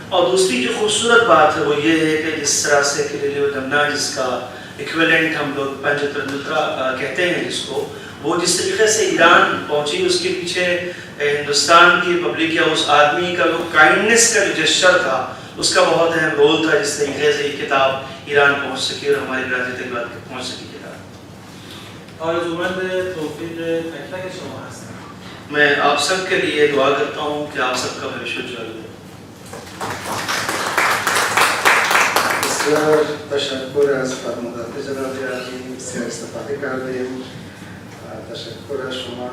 اور دوسری جو خوبصورت بات ہے وہ یہ ہے کہ جس طرح سے کلیدالمه جس کا ایکویلنٹ ہم لوگ پنچترا کہتے ہیں جس کو، وہ جس طریقے سے ایران پہنچی اس کے پیچھے ہندوستان کی پبلک یا اس آدمی کا وہ کائنڈنس کا جو جسچر تھا اس کا بہت اہم رول تھا، جس طریقے سے یہ کتاب ایران پہنچ سکی اور ہماری برادری تک بات پہنچ سکی. کتاب آرزومند توفیق تک تک شما هستم. میں آپ سب کے لیے دعا کرتا ہوں کہ آپ سب کا بھوشیہ اجوال ہو. بسیار تشکر از فرمودنده جناب علی، بسیار استفاده کردیم. تشکر از شما.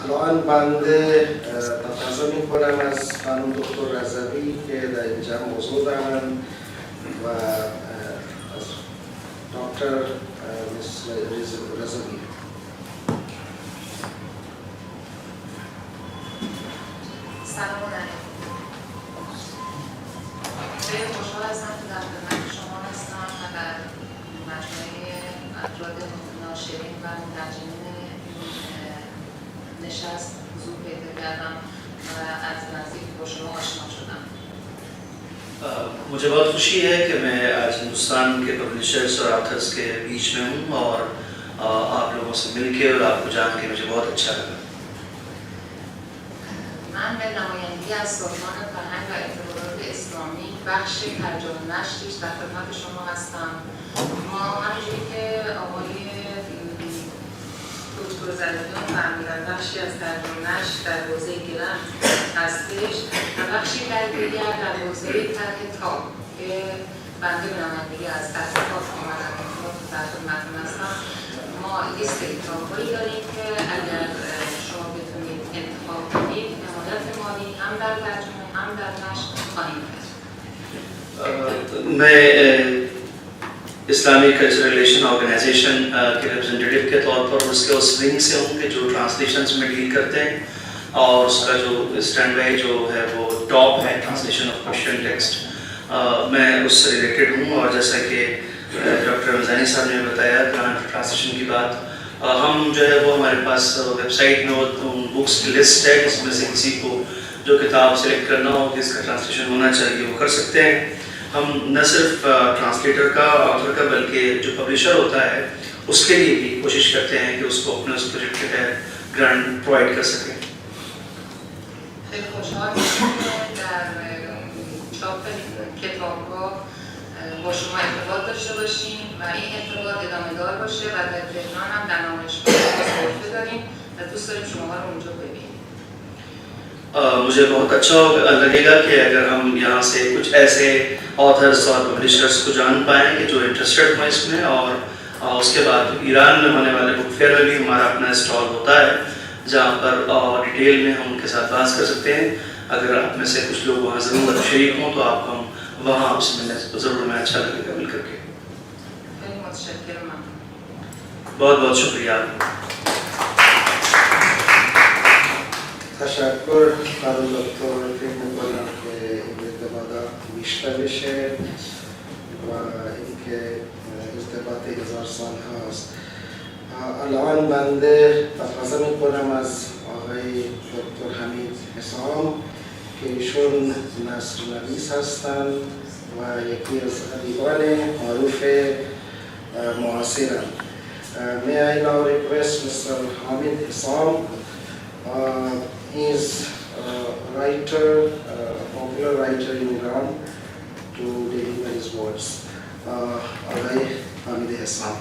الان بنده تقاضا میکنم از خانم دکتر رضوی که در اینجا حضور دارند و از دکتر رضوی. سلام علیکم. هستم که در خدمت شما هستم و در مجموعه افراد ناشرین و مترجمین نشست حضور پیدا کردم و از نزدیک با شما آشنا شدم. मुझे बहुत खुशी है कि मैं आज हिंदुस्तान के पब्लिशर्स और ऑथर्स के बीच में हूँ और आप लोगों से मिलके और आपको जान के मुझे बहुत अच्छा लगा. من به نمایندگی از سازمان فرهنگ و اطلاعات اسلامی بخش ترجمه و نشریش در خدمت شما هستم. ما همونجوری که آقای دکتر زلیان فهمیدن بخشی از ترجمه و نشر در حوزه گرم هستش و بخشی دیگر در حوزه طرح تاب که بنده به نمایندگی از طرح تاب آمدم در خدمتتون هستم. ما لیست کتاب‌هایی داریم که اگر شما بتونید انتخاب کنید حمایت مالی هم در ترجمه هم در نشر خواهیم کرد. मैं इस्लामी कल्चर रिलेशन ऑर्गेनाइजेशन के रिप्रेजेंटेटिव के तौर पर उसके उस विंग से हूँ कि जो ट्रांसलेशंस में डील करते हैं और उसका जो स्टैंड बाय जो है वो टॉप है ट्रांसलेशन ऑफ पर्शियन टेक्स्ट. मैं उससे रिलेटेड हूँ और जैसा कि डॉक्टर रमज़ानी साहब ने बताया ट्रांसलेशन की बात, हम जो है वो हमारे पास वेबसाइट में बुक्स की लिस्ट है जिसमें से किसी को जो किताब सेलेक्ट करना हो कि इसका ट्रांसलेशन होना चाहिए वो कर सकते हैं. हम न सिर्फ ट्रांसलेटर का ऑथर का बल्कि जो पब्लिशर होता है उसके लिए भी कोशिश करते हैं कि उसको अपने उस प्रोजेक्ट के तहत ग्रांट प्रोवाइड कर सकें. خیلی خوشحال میشم که در چاپ کتاب‌ها با شما ارتباط داشته باشیم و این ارتباط ادامه دار باشه و در تهران هم در نمایشگاه غرفه داریم و دوست داریم شما رو اونجا ببینیم. मुझे बहुत अच्छा लगेगा कि अगर हम यहाँ से कुछ ऐसे ऑथर्स और पब्लिशर्स को जान पाएंगे जो इंटरेस्टेड हों इसमें और उसके बाद ईरान में होने वाले बुक फेयर में भी हमारा अपना स्टॉल होता है जहाँ पर डिटेल में हम उनके साथ बात कर सकते हैं. अगर आप में से कुछ लोग वहाँ ज़रूर शरीक हों तो आपको हम वहाँ आपसे मिलने ज़रूर मैं अच्छा लगेगा मिल करके. बहुत बहुत शुक्रिया. تشکر از دکتر فکر میکنم که این ارتباطات بیشتر بشه و اینکه ارتباط 1000 سال هست. الان بنده تقاضا میکنم از آقای دکتر حمید حسام که ایشون نثرنویس هستند و یکی از ادیبان معروف معاصرند. May I now request Mr. Hamid Hissam. He is a writer, a popular writer in Iran, to deliver his words. آقای حمید حسام.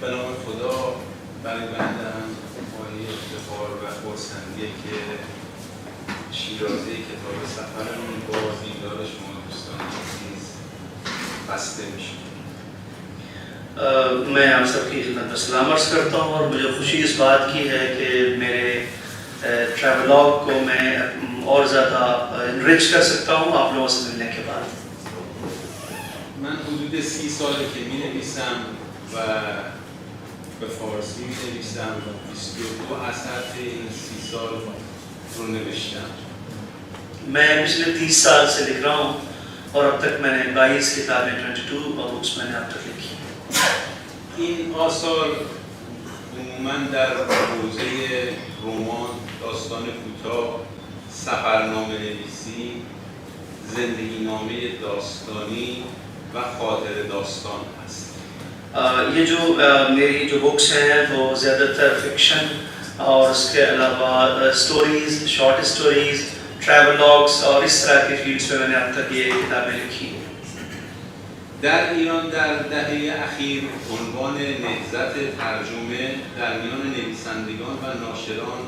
به نام خدا برای بندم مایه افتخار و خرسندیه که شیرازه کتاب سفرمون با دیدار شما دوستان عزیز بسته میشه. मैं आप सबकी खिदमत में सलाम अर्ज़ करता हूँ और मुझे खुशी इस बात की है कि मेरे ट्रैवलॉग को मैं और ज़्यादा इनरिच कर सकता हूँ आप लोगों से मिलने के बाद. من حدود 30 ساله که می نویسم و به فارسی می نویسم و 22 اثر این 30 سال رو نوشتم. मैं पिछले 30 साल से लिख रहा हूँ और अब तक मैंने 22 किताबें 22 बुक्स मैंने अब तक लिखी. این آثار عموماً در حوزه رمان، داستان کوتاه، سفرنامه نویسی، زندگی نامه داستانی و خاطر داستان هست. ये जो मेरी जो बुक्स हैं वो ज़्यादातर फिक्शन और उसके अलावा स्टोरीज़, शॉर्ट स्टोरीज़, ट्रैवलॉग्स और इस तरह के फील्ड्स में मैंने अब तक ये किताबें लिखी हैं. در ایران در دهه اخیر عنوان نهضت ترجمه در میان نویسندگان و ناشران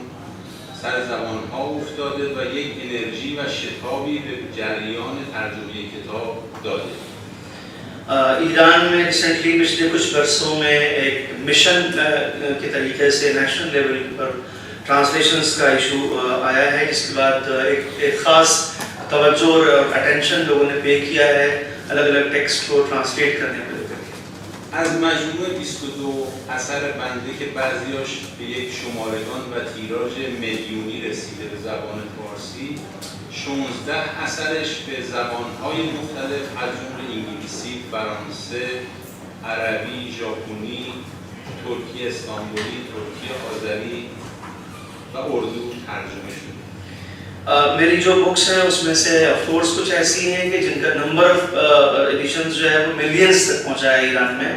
سر زبان‌ها افتاده و یک انرژی و شتابی به جریان ترجمه کتاب داده. ईरान में रिसेंटली पिछले कुछ वर्षों में एक मिशन के तरीके से नेशनल लेवल पर ट्रांसलेशंस का इशू आया है जिसके बाद एक ख़ास तवज्जो और अटेंशन लोगों ने पे किया है अलग अलग टेक्स्ट को ट्रांसलेट करने को लेकर. از مجموع 22 اثر بنده که بعضیاش به یک شمارگان و تیراژ میلیونی رسیده به زبان فارسی 16 اثرش به زبان‌های مختلف از جمله انگلیسی، فرانسه، عربی، ژاپنی، ترکی استانبولی، ترکی آذری و اردو ترجمه شده. میری جو بکس ہیں اس میں سے آف کورس کچھ ایسی ہیں کہ جن کا نمبر آف ایڈیشنز جو ہے وہ ملینز تک پہنچا ہے ایران میں،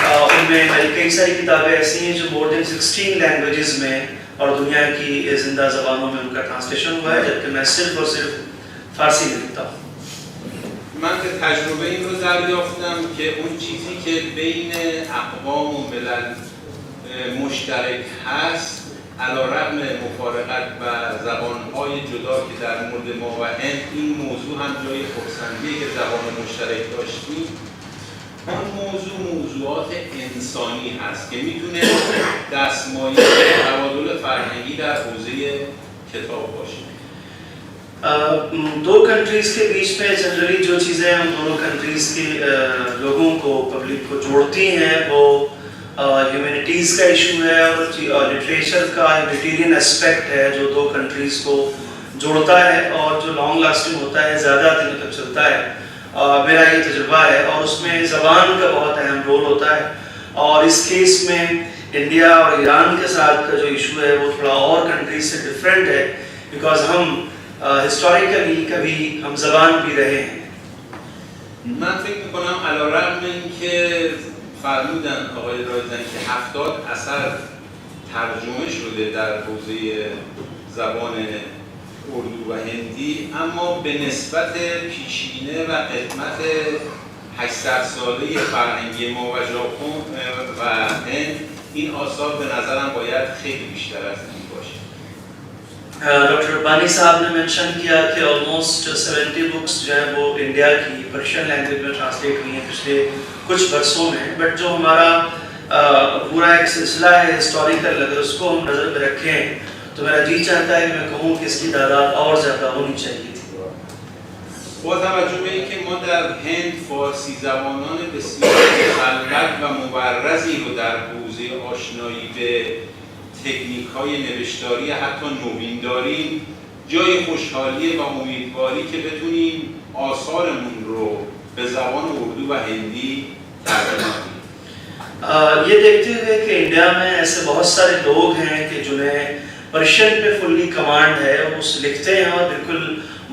اور ان میں میری کئی ساری کتابیں ایسی ہیں جو مور دین 16 لینگویجز میں اور دنیا کی زندہ زبانوں میں ان کا ٹرانسلیشن ہوا ہے، جبکہ میں صرف اور صرف فارسی میں لکھتا ہوں. من به تجربه این رو دریافتم که اون چیزی که بین اقوام و ملل مشترک هست علیرغم مفارقت و زبان‌های جدا که در مورد ما و هند این موضوع هم جای خرسندیه که زبان مشترک داشتیم، اون موضوع موضوعات انسانی هست که میتونه دستمایه تبادل فرهنگی در حوزه کتاب باشه. دو کنٹریز کے بیچ میں جنرلی جو چیزیں ہم دونوں کنٹریز کے لوگوں کو پبلک کو جوڑتی ہیں وہ ہیومینٹیز کا ایشو ہے اور لٹریچر کا ہیومینٹیرین اسپیکٹ ہے جو دو کنٹریز کو جوڑتا ہے اور جو لانگ لاسٹنگ ہوتا ہے، زیادہ دن تک چلتا ہے. میرا یہ تجربہ ہے اور اس میں زبان کا بہت اہم رول ہوتا ہے. اور اس کیس میں انڈیا اور ایران کے ساتھ کا جو ایشو ہے وہ تھوڑا اور کنٹریز سے ڈفرینٹ ہے، بیکاز ہم ہسٹوریکلی کبھی ہم زبان بھی رہے ہیں. من فکر میکنم علیرغم اینکه فرمودن آقای رایزن که 70 اثر ترجمه شده در حوزه زبان اردو و هندی، اما به نسبت پیشینه و قدمت 800 ساله فرهنگی ما و ژاپن و هند این آثار به نظرم باید خیلی بیشتر از این باشه. ڈاکٹر ربانی صاحب نے مینشن کیا کہ آلموسٹ 70 بکس جو ہیں وہ انڈیا کی پرشین لینگویج میں ٹرانسلیٹ ہوئی ہیں پچھلے کچھ برسوں میں، بٹ جو ہمارا پورا ایک سلسلہ ہے ہسٹوریکل، اگر اس کو ہم نظر میں رکھیں تو میرا جی چاہتا ہے کہ میں کہوں کہ اس کی تعداد اور زیادہ ہونی چاہیے تھی. با توجه به اینکه ما در هند فارسی زبانان بسیار مسلط و مبرزی رو در حوزه آشنایی به تکنیک‌های نوشتاری حتی نوین داریم، جای خوشحالیه و امیدواری که بتونیم آثارمون رو به زبان اردو و هندی ترجمه کنیم. یہ دیکھتے ہوئے کہ انڈیا میں ایسے بہت سارے لوگ ہیں کہ جنہیں پرشین پہ فلی کمانڈ ہے، وہ لکھتے ہیں اور بالکل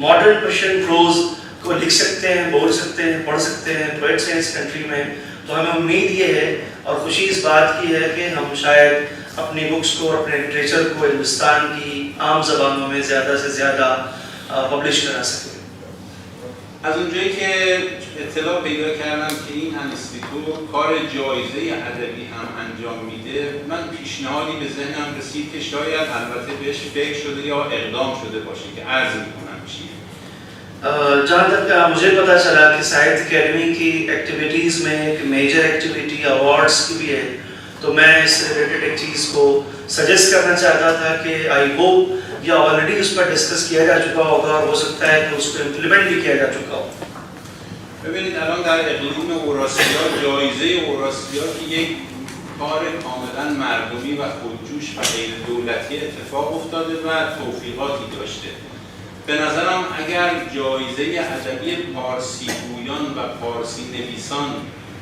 ماڈرن پرشین پروز کو لکھ سکتے ہیں، بول سکتے ہیں، پڑھ سکتے ہیں، پوئٹس ہیں اس کنٹری میں. تو ہمیں امید یہ ہے اور خوشی اس بات کی ہے کہ ہم شاید اپنی بکس کو اور اپنے لٹریچر کو ہندوستان کی عام زبانوں میں زیادہ سے زیادہ پبلش کرا سکیں. از اونجایی که اطلاع پیدا کردم که این انستیتوت کار جایزه ادبی هم انجام میده، من پیشنهادی به ذهنم رسید که شاید البته بهش فکر شده یا اقدام شده باشه که عرض میکنم چیه. جہاں تک مجھے پتا چلا کہ ساہتیہ اکیڈمی کی ایکٹیویٹیز میں ایک میجر ایکٹیویٹی ایوارڈس کی بھی ہے، تو میں اس ریلیٹڈ ایک چیز کو سجیسٹ کرنا چاہتا تھا کہ آئی ہوپ یا آلریڈی اس پر ڈسکس کیا جا چکا ہوگا اور ہو سکتا ہے کہ اس کو امپلیمنٹ بھی کیا جا چکا ہو. ببینید الان در اقلیم اوراسیا جایزه اوراسیا که یک کار کاملا مردمی و خودجوش و غیر دولتی اتفاق افتاده و توفیقاتی داشته. به نظرم اگر جایزه ادبی پارسی گویان و پارسی نویسان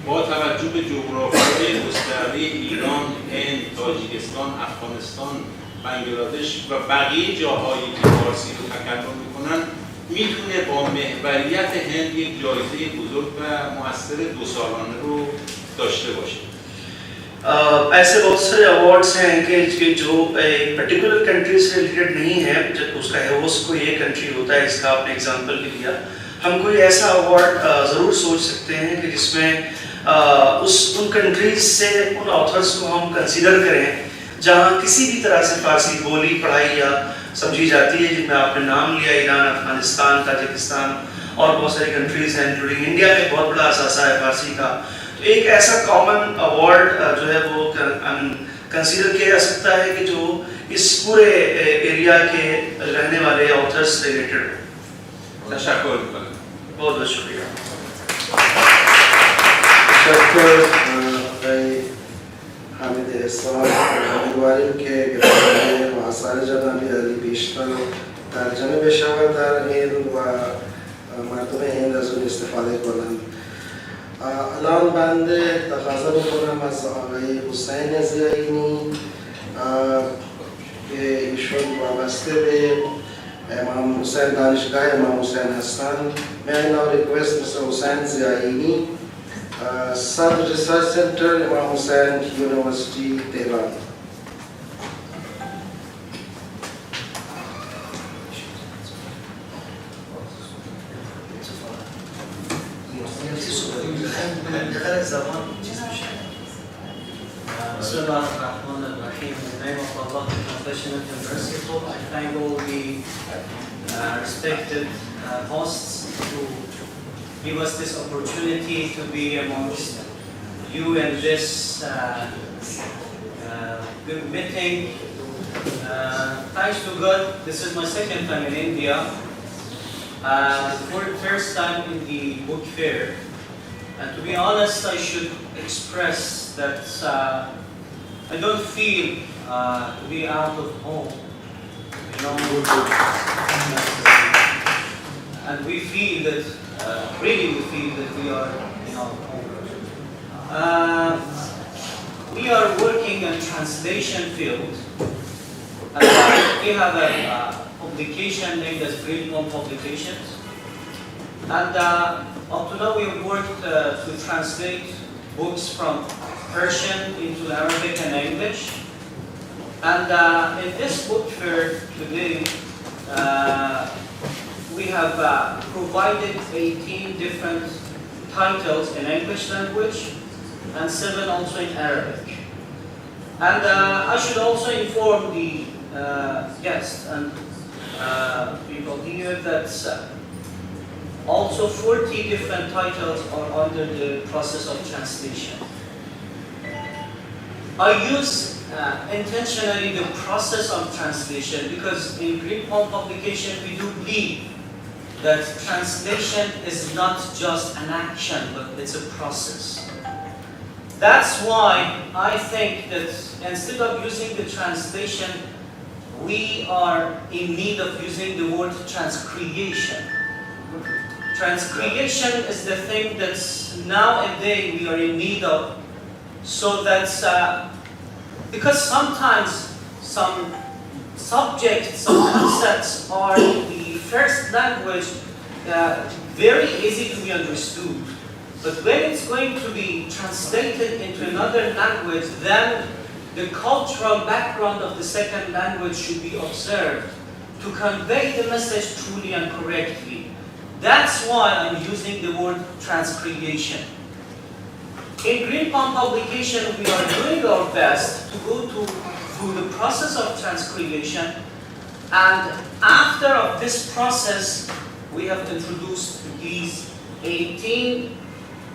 با توجه به جغرافیای گسترده ایران، هند، تاجیکستان، افغانستان، بنگلادش و بقیه جاهایی که فارسی رو تکرار میکنن میتونه با محوریت هند یک جایزه بزرگ و مؤثر 2 سالانه رو داشته باشه. ایسے بہت سارے ایوارڈس ہیں کہ جو پرٹیکولر کنٹری سے ریلیٹڈ نہیں ہے، جب اس کا ہیوس کوئی ایک کنٹری ہوتا ہے، اس کا آپ نے ایگزامپل بھی لیا. ہم کوئی ایسا ایوارڈ ضرور سوچ سکتے ہیں کہ جس میں ان کنٹریز سے ان آتھرس کو ہم کنسیڈر کریں جہاں کسی بھی طرح سے فارسی بولی پڑھائی یا سمجھی جاتی ہے، جن میں آپ نے نام لیا ایران، افغانستان، تاجکستان اور بہت ساری کنٹریز ہیں، انکلوڈنگ انڈیا میں بہت بڑا اثاثہ ہے فارسی کا. تو ایک ایسا کامن ایوارڈ جو ہے وہ کنسیڈر کیا جا سکتا ہے کہ جو اس پورے ایریا کے رہنے والے آتھرس سے ریلیٹڈ ہو. تشکر میکنم. بہت بہت شکریہ. تشکر آقای حامد استفاده کنیم. امیدواریم که کتاب و آثار جنابی علی بیشتر ترجمه بشود در هند و مردم هند از اون استفاده کنند. الان بنده تقاضا بکنم از آقای حسین ضیاینی که ایشون وابسته به امام حسین دانشگاه امام حسین هستند. May I now request Mr. Hussain Ziaini, Sub Research Center, Imam Hussain University, Tehran. Bismillahirrahmanirrahim. In the name of Allah, the compassionate and merciful, I thank all the respected hosts to give us this opportunity to be amongst you in this good meeting. Thanks to God, this is my second time in India. For the first time in the book fair. And to be honest, I should express that I don't feel to be out of home. You know, and we feel that, really we feel that we are in our home. We are working in translation field. We have a publication named as Greenhorn Publications. And up to now we have worked to translate books from Persian into Arabic and English. And in this book fair today, we have provided 18 different titles in English language and 7 also in Arabic. And I should also inform the guests and people here that also 40 different titles are under the process of translation. I use intentionally the process of translation because in Greenhorn Publication we do believe that translation is not just an action, but it's a process. That's why I think that instead of using the translation, we are in need of using the word transcreation. Transcreation is the thing that nowadays we are in need of, so that because sometimes some subjects, some concepts are in the first language very easy to be understood. But when it's going to be translated into another language, then the cultural background of the second language should be observed to convey the message truly and correctly. That's why I'm using the word transcreation. In Greenhorn Publication, we are doing our best to go through the process of transcreation, and after this process, we have introduced these 18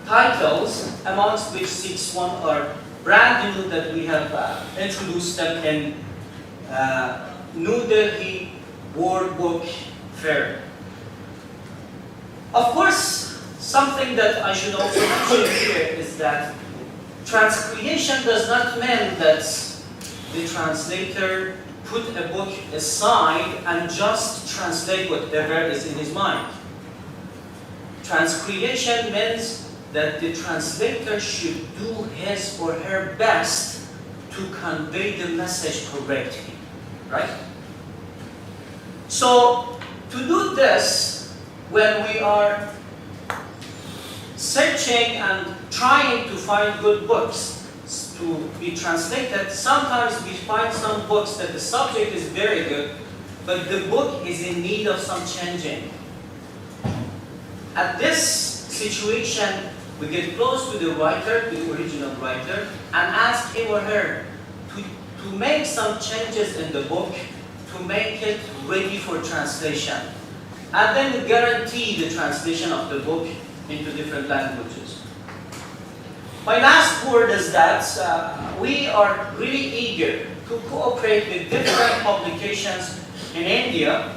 titles, amongst which 6 are brand new that we have introduced them in New Delhi World Book Fair. Of course, something that I should also mention here is that transcreation does not mean that the translator put a book aside and just translate whatever is in his mind. Transcreation means that the translator should do his or her best to convey the message correctly, right? So, to do this, when we are searching and trying to find good books to be translated, sometimes we find some books that the subject is very good, but the book is in need of some changing. At this situation, we get close to the writer, the original writer, and ask him or her to make some changes in the book to make it ready for translation. And then we guarantee the translation of the book into different languages. My last word is that we are really eager to cooperate with different publications in India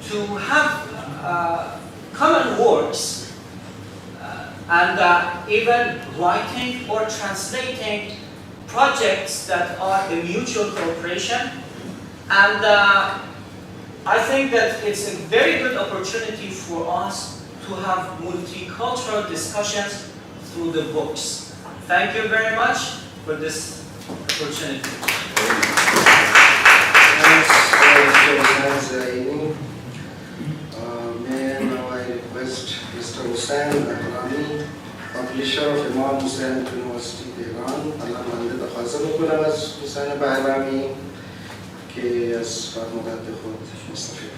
to have common works and even writing or translating projects that are a mutual cooperation, and I think that it's a very good opportunity for us to have multicultural discussions through the books. Thank you very much for this opportunity. Now I request Mr. Hussain Akrami, publisher of Imam Hussain University, Tehran. Allah bande taqaza mikunam az Hussain Akrami ke az farmodat khud mustafid.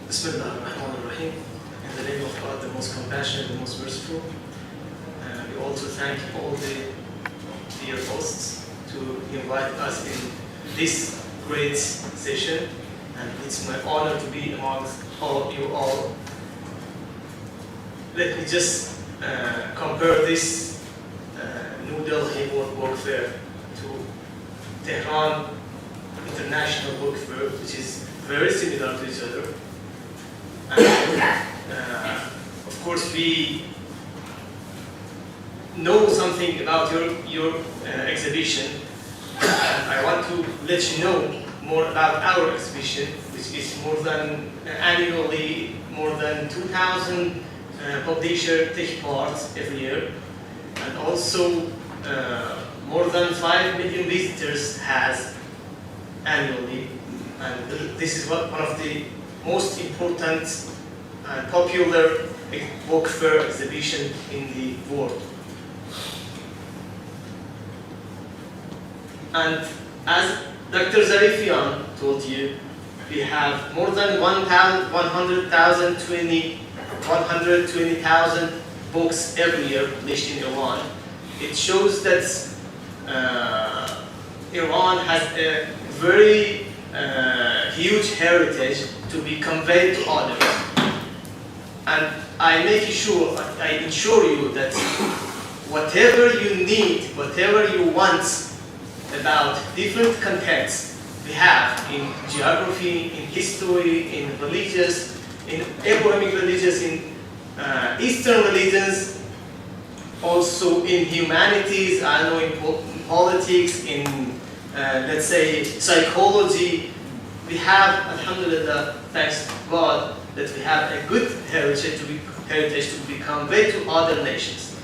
Bismillah ar-Rahman ar-Rahim. In the name of God, the most compassionate, the most merciful. We also thank all the dear hosts to invite us in this great session, and it's my honor to be amongst all you all. Let me just compare this New Delhi Book Fair to Tehran International Book Fair, which is very similar to each other. And, of course, we know something about your exhibition. I want to let you know more about our exhibition, which is more than annually more than 2,000 publishers take part every year, and also more than 5 million visitors has annually. And this is one of the most important and popular book fair exhibition in the world. And as Dr. Zarifian told you, we have more than 120,000 books every year published in Iran. It shows that Iran has a very huge heritage to be conveyed to others. And I ensure you that whatever you need, whatever you want about different contexts we have in geography, in history, in religious, in Abrahamic religions, in Eastern religions, also in humanities, I know in politics, in let's say psychology. We have, alhamdulillah, thanks to God, that we have a good heritage to be conveyed to other nations.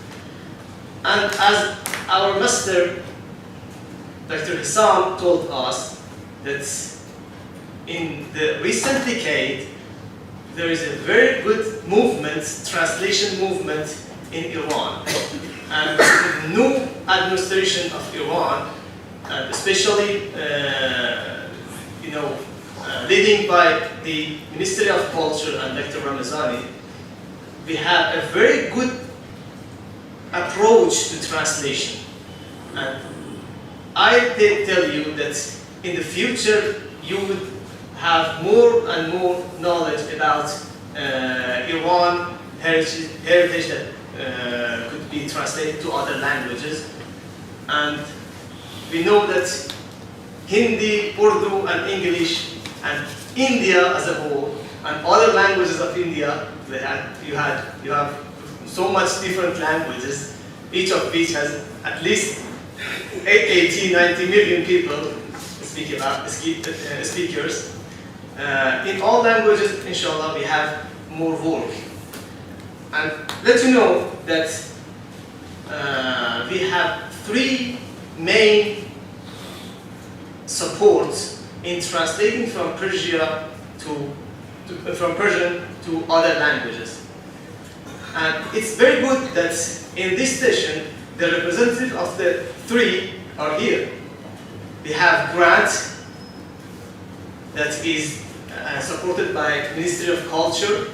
And as our master, Dr. Hassam, told us that in the recent decade, there is a very good movement, translation movement in Iran. And the new administration of Iran, especially leading by the Ministry of Culture and Dr. Ramazani, we have a very good approach to translation. And I tell you that in the future you would have more and more knowledge about Iran heritage that could be translated to other languages. And we know that Hindi, Urdu and English and India as a whole and other languages of India, you have so much different languages, each of which has at least 80-90 million people speakers. In all languages, inshallah, we have more work. And let you know that we have 3 main supports in translating from Persian to other languages. And it's very good that in this session, the representative of the 3 are here. We have grant that is supported by Ministry of Culture.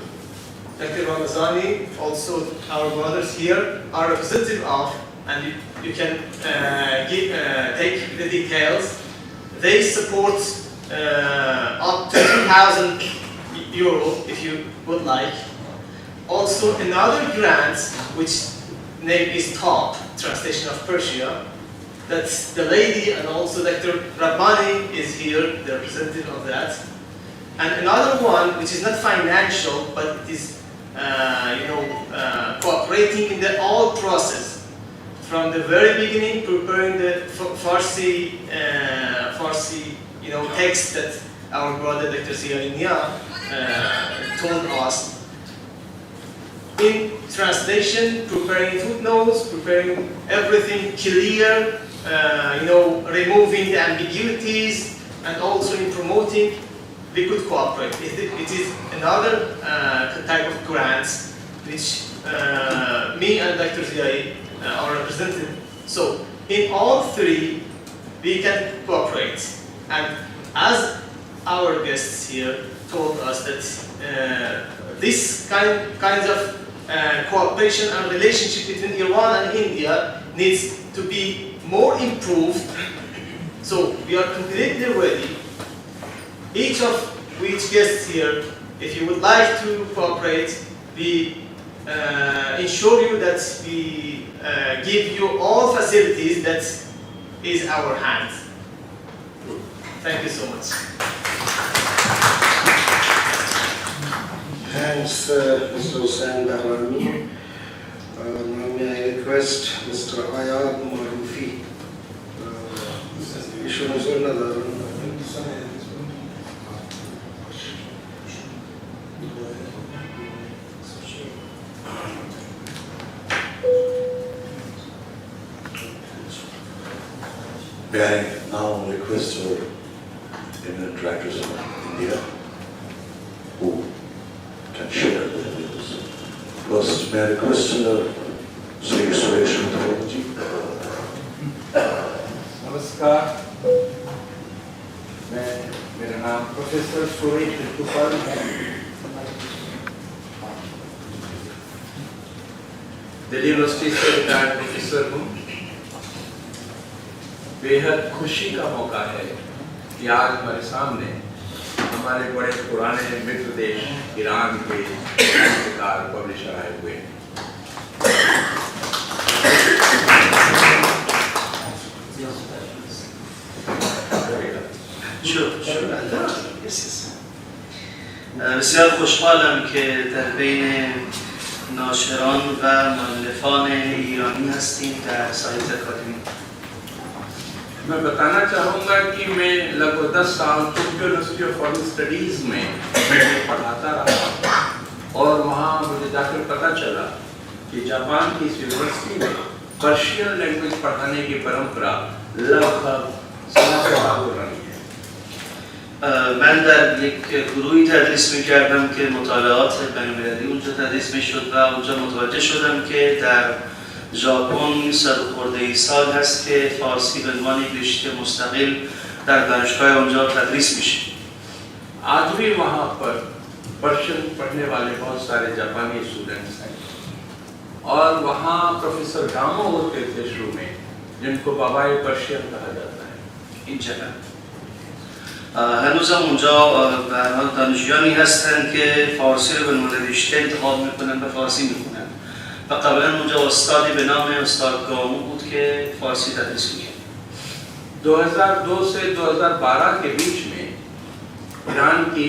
Dr. Ramazani, also our brothers here, are representative of, and you can take the details. They support up to €2,000 if you would like. Also another grant, which name is TOP, Translation of Persia. That's the lady, and also Dr. Rabbani is here, the representative of that. And another one, which is not financial, but it is cooperating in the whole process from the very beginning, preparing the Farsi, text that our brother Dr. Ziya told us. In translation, preparing footnotes, preparing everything clear, removing the ambiguities, and also in promoting, we could cooperate. It is another type of grants which me and Dr. Ziya are representing. So in all three, we can cooperate. And as our guests here told us that this kind of cooperation and relationship between Iran and India needs to be more improved. So we are completely ready. Each of which guests here, if you would like to cooperate, we ensure you that we give you all facilities that is our hands. Thank you so much. Thanks, Mr. Hussain Bahrami. Now may I request Mr. Ayad Marufi. May I now request our eminent directors of India who can share their views. First, may I request Sri Suresh Muthaji. नमस्कार, मेरा नाम professor Suresh मृत्युपाल है। Delhi university से retired professor हूँ। बेहद खुशी का मौका है कि आज हमारे सामने हमारे बड़े पुराने मित्र देश ईरान के साहित्यकार पब्लिशर आए हुए हैं। بسیار خوشحالم که در بین ناشران و مؤلفان ایرانی هستیم در ساحیت اکادمی. मैं बताना चाहूँगा कि मैं लगभग 10 साल Tokyo university of foreign studies में पढ़ाता रहा और वहाँ मुझे जाकर पता चला कि जापान की इस यूनिवर्सिटी में पर्शियन लैंग्वेज पढ़ाने की परंपरा लगभग 100 साल पुरानी है। من در یک گروهی تدریس می‌کردم که مطالعات بین‌المللی اونجا تدریس می‌شد و اونجا متوجه شدم که در ژاپن 100 خورده سال هست که فارسی به عنوان یک رشته مستقل در دانشگاه اونجا تدریس میشه. आज भी वहाँ पर पर्शियन पढ़ने वाले बहुत सारे जापानी स्टूडेंट्स हैं और वहाँ प्रोफेसर गामो होते थे शुरू में जिनको बाबाई पर्शियन कहा जाता है। این جهت هنوز هم اونجا دانشجویانی هستن که فارسی رو به عنوان رشته انتخاب میکنن و فارسی میخونن و قبلا اونجا استادی به نام استاد گامو بود که فارسی تدریس میکرد. 2002 से 2012 के बीच में ईरान की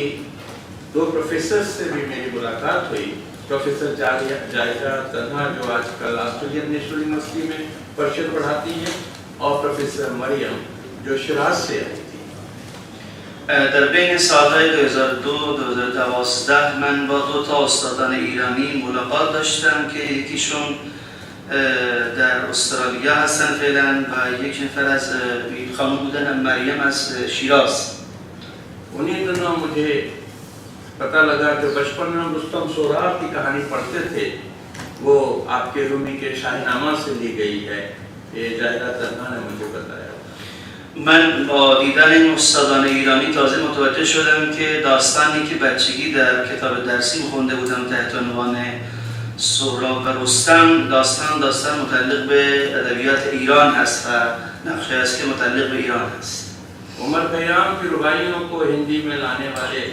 2 प्रोफेसर से भी मेरी मुलाकात हुई। प्रोफेसर जाहिरा तन्हा जो आजकल ऑस्ट्रेलियन नेशनल यूनिवर्सिटी में पर्शियन पढ़ाती हैं और प्रोफेसर मरियम जो शिराज से आई थी। در بین سالهای 2002 و 2012 من با 2 تا استادان ایرانی ملاقات داشتم که یکیشون در استرالیا هستن فعلا و یک نفر از خانم بودن مریم از شیراز. उन्हीं दिनों मुझे पता लगा कि बचपन में हम रुस्तम सोहराब की कहानी पढ़ते थे, वो आपके रूमी के शाहीनामा से ली गई है। ये जाहिरा तन्हा ने मुझे बताया। من با دیدن این استادان ایرانی تازه متوجه شدم که داستانی که بچگی در کتاب درسی خونده بودم تحت عنوان سهراب و رستم داستان متعلق به ادبیات ایران هست و نقشه است که متعلق به ایران هست. उमर खयाम की रुबाइयों को हिंदी में लाने वाले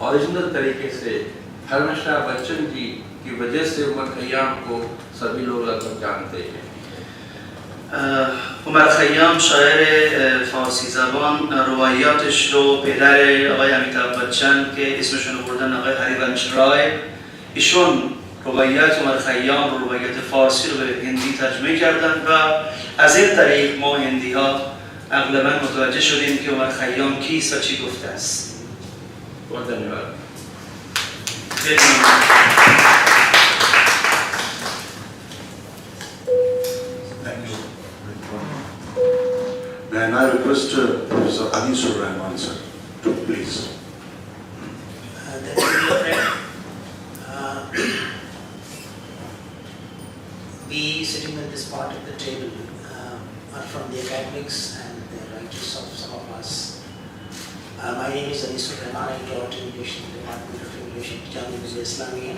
ओरिजिनल तरीके से हरमशा बच्चन जी की वजह से उमर खयाम को सभी लोग लगभग जानते हैं। عمر خیام شاعر فارسی زبان روایاتش رو پدر آقای امیتاب بچن که اسمشون رو بردن آقای هریونش رای، ایشون روایت عمر خیام رو روایت فارسی رو به هندی ترجمه کردن و از این طریق ما هندی ها اغلبا متوجه شدیم که عمر خیام کیست و چی گفته است. बहुत धन्यवाद. Thank you. May I now request Professor Anisur Rahman sir to please. Thank you, dear friend. We sitting at this part of the table are from the academics and the writers of some of us. My name is Anisur Rahman. I taught English in the Department of English at University of Islamia.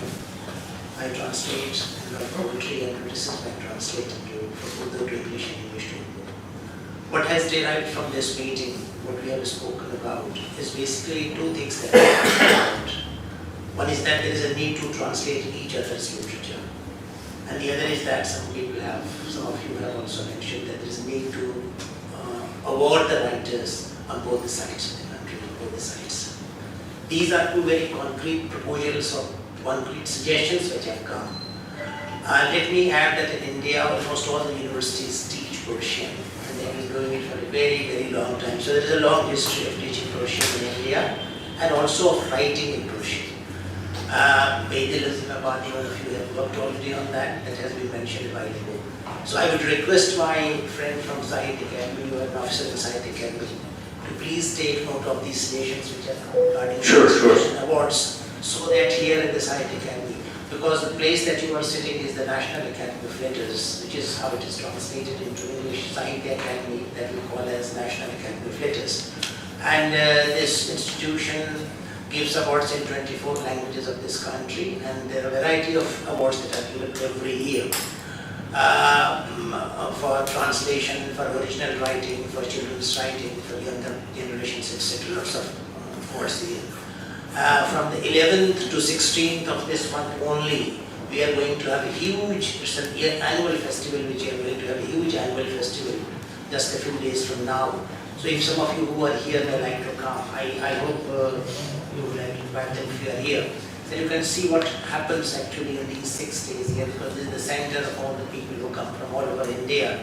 I translate and write poetry and criticism and translate into Urdu to English and English to Urdu. What has derived from this meeting, what we have spoken about, is basically two things that we have talked about. One is that there is a need to translate each other's literature. And the other is that some of you have also mentioned that there is a need to award the writers on both the sides of the country, on both the sides. These are two very concrete proposals or concrete suggestions which have come. Let me add that in India, almost all the universities teach Persian, and they have been doing it for a very, very long time. So there is a long history of teaching Persian in India, and also of writing in Persian. All of you have worked already on that. That has been mentioned a while ago. So I would request my friend from Sahitya Akademi, you are an officer in Sahitya Akademi, to please take note of these suggestions which are regarding awards, so that here in the Sahitya Akademi, because the place that you are sitting is the National Academy of Letters, which is how it is translated into English, Sahitya Akademi, that we call as National Academy of Letters. And this institution gives awards in 24 languages of this country, and there are a variety of awards that are given every year for translation, for original writing, for children's writing, for younger generations, etc. Lots of awards here. From the 11th to 16th of this month only, we are going to have a huge, it's an annual festival, which we are going to have a huge annual festival just a few days from now. So if some of you who are here may like to come, I hope you would like to invite them if you are here. Then you can see what happens actually in these 6 days here, because this is the center of all the people who come from all over India,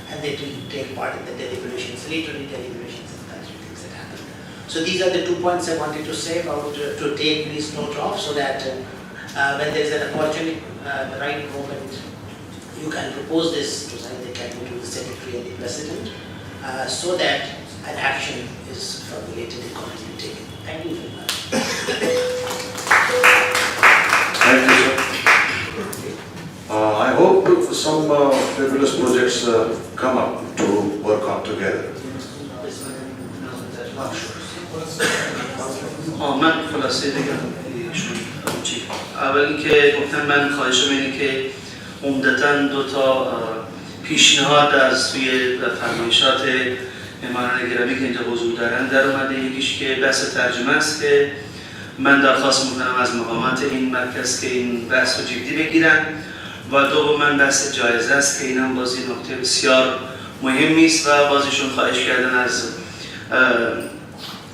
and they take part in the deliberations, literally deliberations and kinds of things that happen. So these are the 2 points I wanted to say about, to take please note of, so that when there is an opportunity, the right moment, you can propose this to Sahitya Academy, to the Secretary and the President, so that an action is formulated and commonly taken. Thank you very much. Thank you, sir. I hope some fabulous projects come up to work on together. من خلاصه بگم اول که گفتم من خواهشم اینه که عمدتاً 2 تا پیشنهاد از توی فرمایشات مهمانان گرامی که اینجا حضور دارن در اومده. یکیش که بحث ترجمه است که من درخواست میکنم از مقامات این مرکز که این بحث رو جدی بگیرن، و دوما بحث جایزه است که این هم بازی نکته بسیار مهمی است و بازیشون خواهش کردن از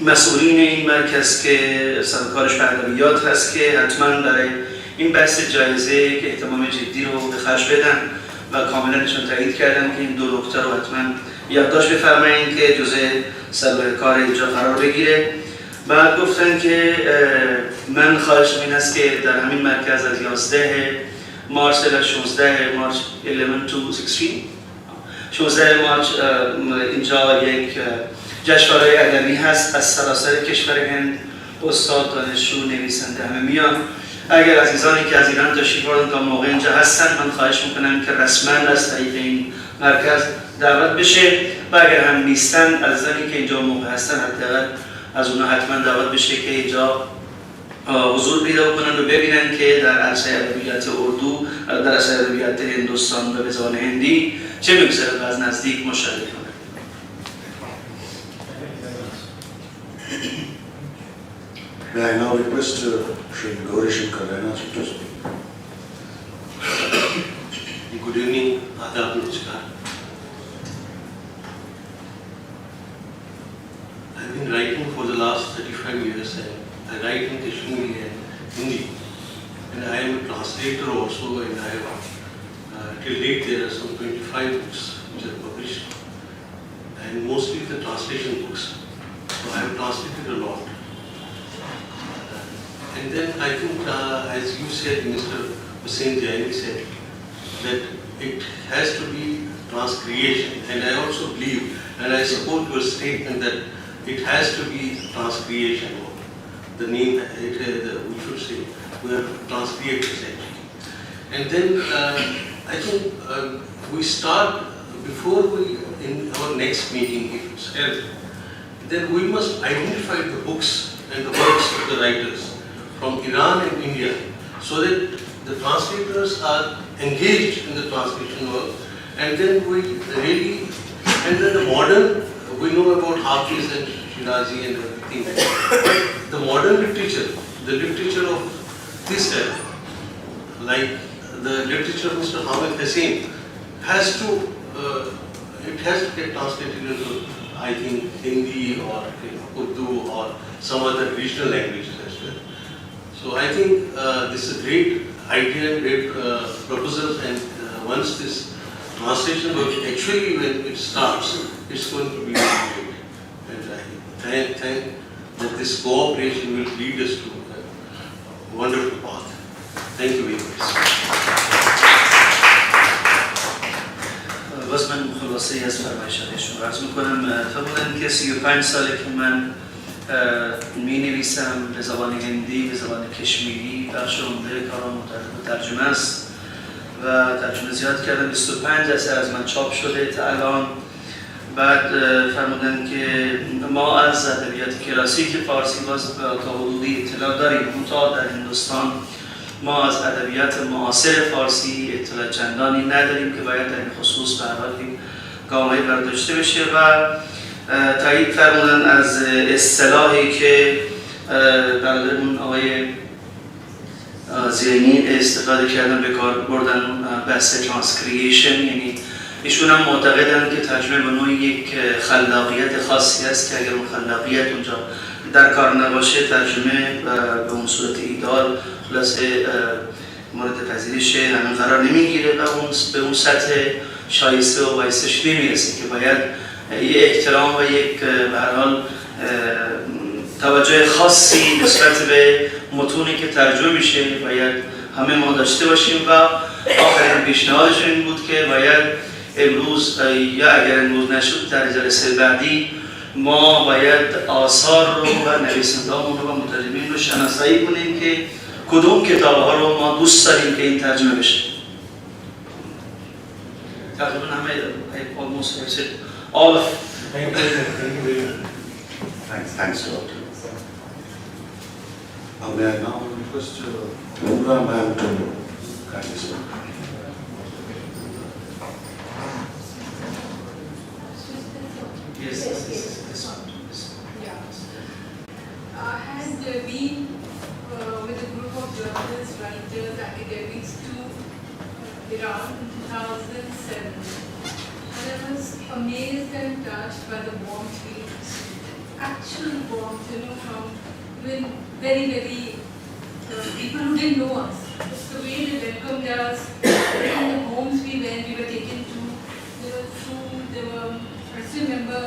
مسئولین این مرکز که سرکارش به ادبیات هست که حتما برای این بحث جایزه که اهتمام جدی رو به خرج بدن و کاملا نشون تایید کردن که این 2 نکته رو حتما یادداشت بفرمایید که جزء سابقه کار اینجا قرار بگیره. بعد گفتن که من خواهشم این است که در همین مرکز از 11 مارچ تا 16 مارچ 11 to 16 مارچ اینجا یک جشنواره ادبی هست از سراسر کشور هند. استاد، دانشجو، نویسنده همه میان. اگر عزیزانی که از ایران تشریف آوردن تا موقع اینجا هستن، من خواهش میکنم که رسما از طریق این مرکز دعوت بشه، و اگر هم نیستن عزیزانی که اینجا موقع هستن حداقل از اونها حتما دعوت بشه که اینجا حضور پیدا بکنن و ببینن که در عرصه ادبیات اردو، در عرصه ادبیات هندوستان و به زبان هندی چه میگذره و از نزدیک مشاهده کنن. May I now request Shri Gaurishnkar Raina to speak. Good evening, Adab Namaskar. I've been writing for the last 35 years and I write in Kashmiri and Hindi. and I am a translator also, and I have till date there are some 25 books which are published, and mostly the translation books. So I have translated a lot. And then I think, as you said, Mr. Hussain Jaini said, that it has to be transcreation, and I also believe, and I support your statement that it has to be transcreation. The name, we should say, we are transcreators actually. And then I think we start, before we, in our next meeting, if it's held, then we must identify the books and the works of the writers from Iran and India, so that the translators are engaged in the translation work, and then we really, and then the modern, we know about Hafiz and Shirazi and everything. The modern literature, the literature of this era, like the literature of Mr. Hamid Hussain, has to, it has to get translated into, I think, Hindi or Urdu or some other regional languages as well. So I think this is a great idea, great proposal, and once this translation work, actually when it starts, it's going to be great. And I thank that this cooperation will lead us to a wonderful path. Thank you very much. باز من خلاصه از فرمایشاتشون عرض میکنم. فرمودن که 35 ساله که من می نویسم به زبان هندی، به زبان کشمیری، بخش عمده کارم ترجمه است و ترجمه زیاد کردم. 25 اثر از من چاپ شده تا الان. بعد فرمودن که ما از ادبیات کلاسیک فارسی باز تا حدودی اطلاع داریم، منتها در هندوستان ما از ادبیات معاصر فارسی اطلاع چندانی نداریم که باید در این خصوص به هر حال گامه‌ای برداشته بشه. و تایید فرمودن از اصطلاحی که برادرمون آقای زینی استفاده کردن، به کار بردن بحث ترانسکریشن، یعنی ایشون هم معتقدن که ترجمه به نوعی یک خلاقیت خاصی است که اگر اون خلاقیت اونجا در کار نباشه، ترجمه به اون صورت ایدال خلاصه مورد پذیرش همین قرار نمیگیره و اون به اون سطح شایسته و بایستش نمیرسه که باید یه احترام و یک به هر حال توجه خاصی نسبت به متونی که ترجمه میشه باید همه ما داشته باشیم. و آخرین پیشنهادشون این بود که باید امروز یا اگر امروز نشد در جلسه بعدی ما باید آثار رو و نویسنده‌هامون رو و مترجمین رو شناسایی کنیم که کدوم کتاب‌ها رو ما دوست داریم که این ترجمه بشه. تقریبا همه almost all of Thanks a lot. May I now request Mumra ma'am to kindly speak. Yes. I had been with a group of journalists, writers, academics to Iran in 2007, and I was amazed and touched by the warmth we received. Actual warmth, from even very, very people who didn't know us. Just the way they welcomed us, in the homes we went, we were taken to. There was food, I still remember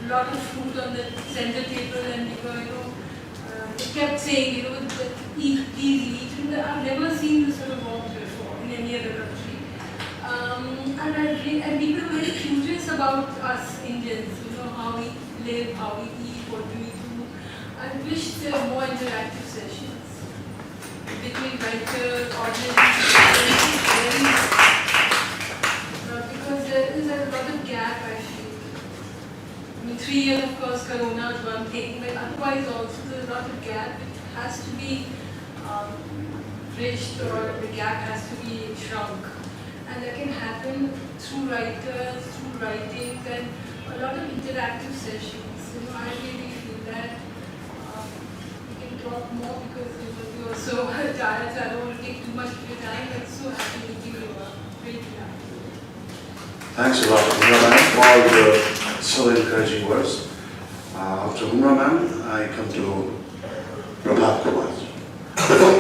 a lot of food on the center table, and we were, they kept saying, eat, please eat. And I've never seen this sort of warmth before in any other country. And people were very curious about us Indians, how we live, how we eat, what do we do. I wish there were more interactive sessions between writers, audience, because there is a lot of gap, I feel. 3 years, of course, Corona is one thing, but otherwise also there's a lot of gap. It has to be bridged, or the gap has to be shrunk. And that can happen through writers, through writings, and a lot of interactive sessions. I really feel that we can talk more because you are so tired, so I don't want to take too much of your time. I'm so happy meeting you. Great to have you. Thanks a lot, Humra ma'am, for all the so encouraging words. After Humra ma'am, I come to Prabhat Kumar.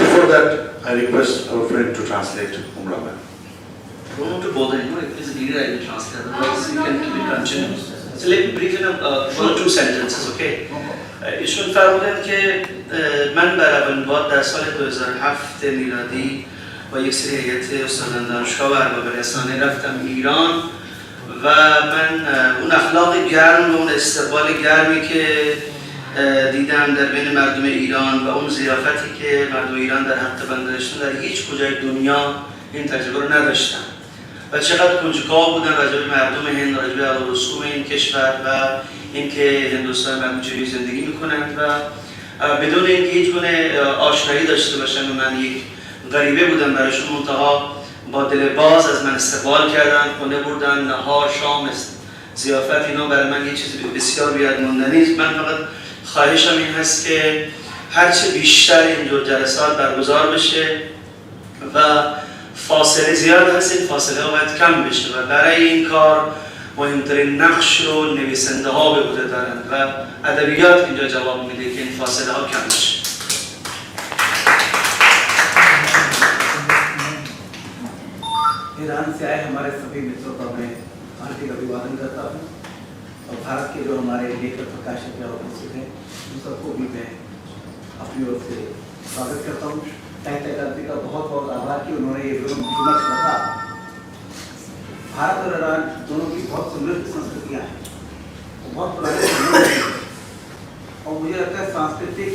Before that, I I request our friend to translate Umrah ma'am. I don't want to bother you, if it's needed I will translate, otherwise you can keep it continuous. So let me brief in one or two sentences, okay? ایشون فرمودن که من بر اولین بار در سال 2007 میلادی با یک سری هیئت استادان دانشگاه و ارباب رسانه رفتم ایران و من اون اخلاق گرم و اون استقبال گرمی که دیدم در بین مردم ایران و اون ضیافتی که مردم ایران در حق بنده داشتن در هیچ کجای دنیا این تجربه رو نداشتن و چقدر کنجکاو بودن راجع به مردم هند، راجع به احوال و رسوم این کشور و اینکه هندوستان مردم چجوری زندگی میکنند و بدون اینکه هیچ گونه آشنایی داشته باشن و من یک غریبه بودم براشون، منتها با دل باز از من استقبال کردن، خونه بردن، نهار، شام، ضیافت، اینا برای من یه چیزی بسیار بی‌یادماندنی است. من فقط خواهشم این هست که هرچه بیشتر اینجور جلسات برگزار بشه و فاصله زیاد هست، این فاصله ها باید کم بشه و برای این کار مهمترین نقش رو نویسنده ها به عهده دارند و ادبیات اینجا جواب میده که این فاصله ها کم بشه. ईरान से आए हमारे सभी मित्रों का मैं हार्दिक अभिवादन करता हूँ और भारत के जो हमारे लेखक प्रकाशक या उपस्थित हैं उन सबको भी मैं अपनी ओर से स्वागत करता हूँ। साहित्य अकादमी का बहुत बहुत आभार कि उन्होंने ये विमर्श रखा। भारत और ईरान दोनों की बहुत समृद्ध संस्कृतियाँ हैं, बहुत पुरानी और मुझे लगता है सांस्कृतिक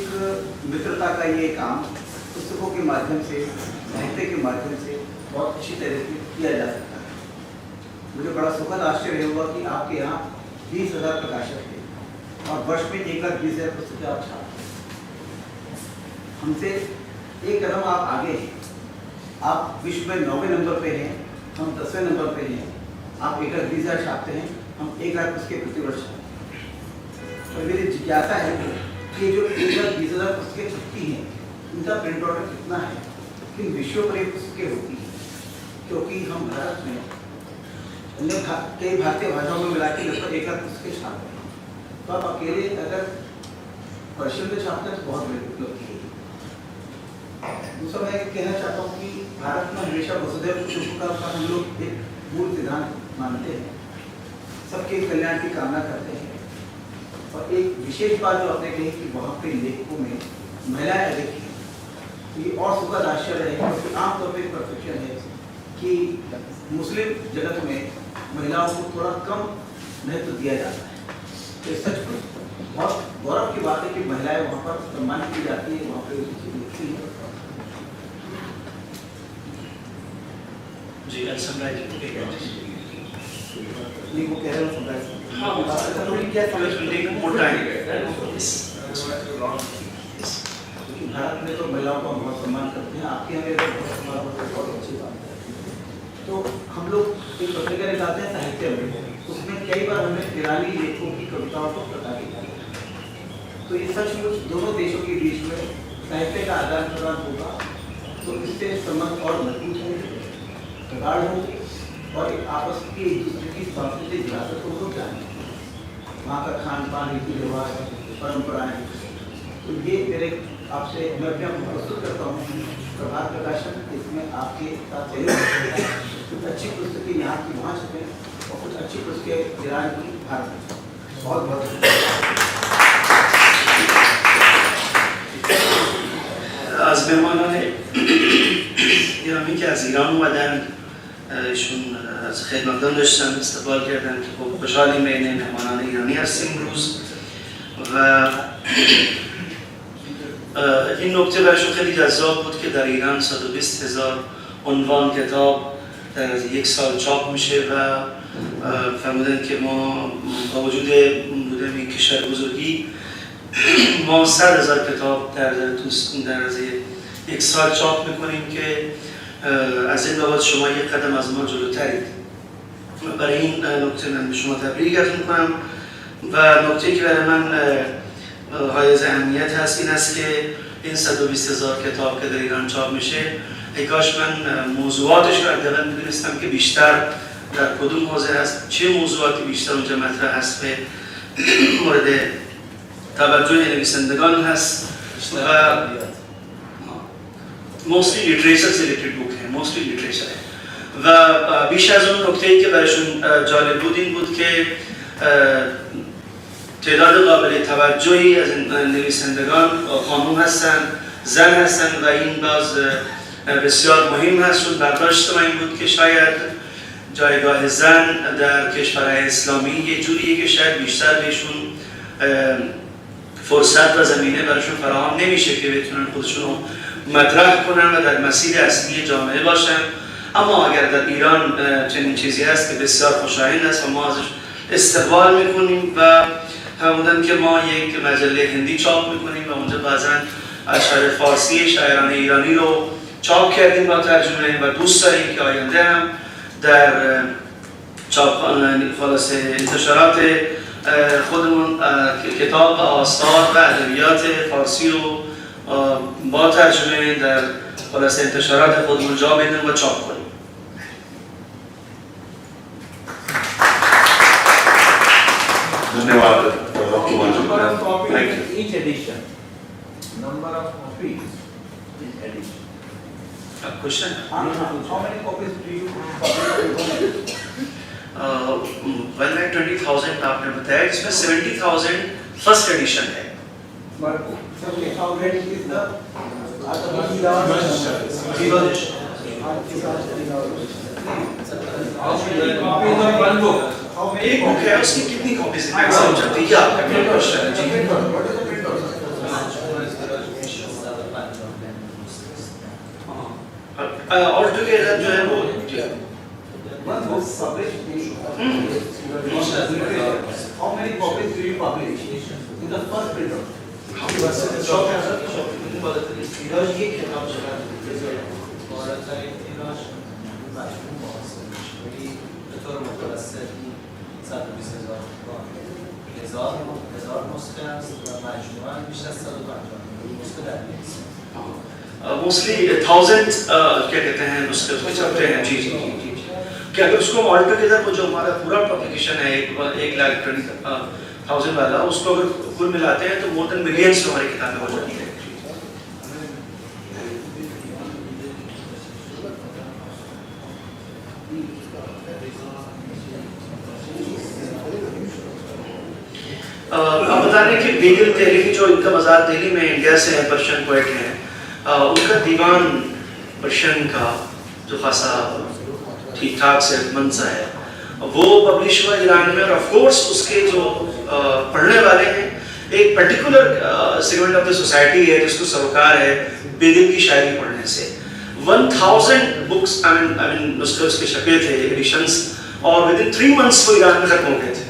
मित्रता का ये काम पुस्तकों के माध्यम से, साहित्य के माध्यम से बहुत अच्छी तरह से किया जा सकता है। मुझे बड़ा सुखद आश्चर्य हुआ कि आपके यहाँ 20,000 प्रकाशक थे और वर्ष में 1,20,000 पुस्तकें आप छापते हैं। हमसे एक कदम आप आगे हैं। आप विश्व में 9वें नंबर पे हैं, हम 10वें नंबर पे हैं। आप 1,20,000 छापते हैं, हम 1,00,000 पुस्तकें प्रतिवर्ष छापते हैं। तो मेरी जिज्ञासा है कि जो 1,20,000 पुस्तकें छपती हैं उनका प्रिंट ऑर्डर कितना है, किन विषयों पर ये पुस्तकें होती हैं, क्योंकि हम भारत में अन्य कई भारतीय भाषाओं में मिला के लगभग 1,00,000 पुस्तकें छापते हैं। तो आप अकेले अगर पर्शियन में छापते हैं तो बहुत बड़ी उपलब्धि है। दूसरा मैं कहना चाहता हूँ कि भारत में हमेशा वसुधैव कुटुंबकम का हम लोग एक मूल सिद्धांत मानते हैं, सबके कल्याण की कामना करते हैं। और एक विशेष बात जो आपने कही कि वहाँ पे लेखकों में महिलाएं अधिक हैं, ये और सुखद आश्चर्य है क्योंकि आमतौर पर परफेक्शन है कि मुस्लिम जगत में महिलाओं को थोड़ा कम महत्व दिया जाता है। तो सचमुच बहुत गौरव की बात है कि महिलाएं वहाँ पर सम्मानित की जाती है, वहाँ पर लिखती है। जी समराइज नहीं वो कह रहे हो समराइज क्या समझ भारत में तो महिलाओं का बहुत सम्मान करते हैं, आपके यहाँ बहुत अच्छी बात है। तो हम लोग एक पत्रिका निकालते हैं साहित्य में, उसमें कई बार हमें ईरानी लेखकों की कविताओं को प्रकाशित किया। तो ये सचमुच दोनों देशों के बीच में साहित्य का आदान प्रदान होगा तो इससे संबंध और मजबूत होंगे, प्रगाढ़ होंगे और एक आपस की एक दूसरे की सांस्कृतिक विरासत को लोग जानेंगे, वहाँ का खान पान, रीति रिवाज, परंपराएं। तो ये मेरे आपसे मैं अपने आप को प्रस्तुत करता हूँ प्रभात प्रकाशन, इसमें आपके साथ सहयोग कुछ अच्छी पुस्तकें यहाँ की वहाँ छपे और कुछ अच्छी पुस्तकें ईरान की भारत में। बहुत बहुत از مهمانان ایرانی که از ایران اومدن، ایشون از خدمتدار داشتن استقبال کردن که خب خوشحالیم بین مهمانان ایرانی هستیم امروز و این نکته برشون خیلی جذاب بود که در ایران 120,000 عنوان کتاب در یک سال چاپ میشه و فرمودن که ما با وجود بودن این کشور بزرگی ما 100,000 کتاب در یک سال چاپ میکنیم که از این بابت شما یک قدم از ما جلوترید. برای این نکته من به شما تبریک عرض میکنم و نکته که برای من حائز اهمیت هست این است که این 120,000 کتاب که در ایران چاپ میشه، ای کاش من موضوعاتش رو حداقل میدونستم که بیشتر در کدوم حوزه هست، چه موضوعاتی بیشتر اونجا مطرح هست به مورد توجه نویسندگان هست و موستلی لیتریچر سے ریلیٹڈ بک ہیں، موستلی لیتریچر ہے. و بیش از اون نکته‌ای که براشون جالب بود این بود که تعداد قابل توجهی از نویسندگان خانم هستن، زن هستن و این باز بسیار مهم هست. چون برداشت من این بود که شاید جایگاه زن در کشورهای اسلامی یه جوریه که شاید بیشتر بهشون فرصت و زمینه براشون فراهم نمیشه که بتونن خودشون رو مطرح کنن و در مسیر اصلی جامعه باشن. اما اگر در ایران چنین چیزی هست که بسیار خوشایند است و ما ازش استقبال میکنیم و همونطور که ما یک مجله هندی چاپ میکنیم و اونجا بعضا اشعار فارسی شاعران ایرانی رو چاپ کردیم با ترجمه و دوست داریم که آینده هم در چاپ خلاصه انتشارات خودمون کتاب آثار و ادبیات فارسی رو با ترجمه در خلاصه انتشارات خودمون جا بدیم و چاپ کنیم. धन्यवाद. Number of copies in each edition. Number of copies in edition. Question? How many copies do you publish? Well, 20,000 आपने बताया, इसमें 70,000 फर्स्ट एडिशन है. But 70,000 is the एक बुक है उसकी कितनी कॉपीज मैक्सिमम चलती है? आपका क्या क्वेश्चन है? जी और टुगेदर जो है वो how many copies do you publish in the first printer? طور متوسط 120,000 نسخه است و مجموعاً بیش از 150 نسخه در انگلیسی. मोस्टली 1000 क्या कहते हैं नुस्खे उसमें चलते हैं. जी जी जी जी क्या अगर उसको ऑल टुगेदर वो जो हमारा पूरा पब्लिकेशन है 1,20,000 वाला, उसको अगर कुल मिलाते हैं तो मोर देन मिलियंस हमारी किताबें हो जाती है. अब बताने कि बेगल तहरीकी जो इनका मज़ार दिल्ली में इंडिया से है, पर्शियन पोएट हैं, उनका दीवान पर्शियन का जो खासा ठीक ठाक सेहतमंद सा है वो पब्लिश हुआ ईरान में. और ऑफ कोर्स उसके जो पढ़ने वाले हैं एक particular segment of the society है जिसको सरोकार है बेगल की शायरी पढ़ने से. 1000 बुक्स आई मीन नुस्खे उसके छपे थे, एडिशंस, और विद इन 3 months वो ईरान में खत्म हो गए थे.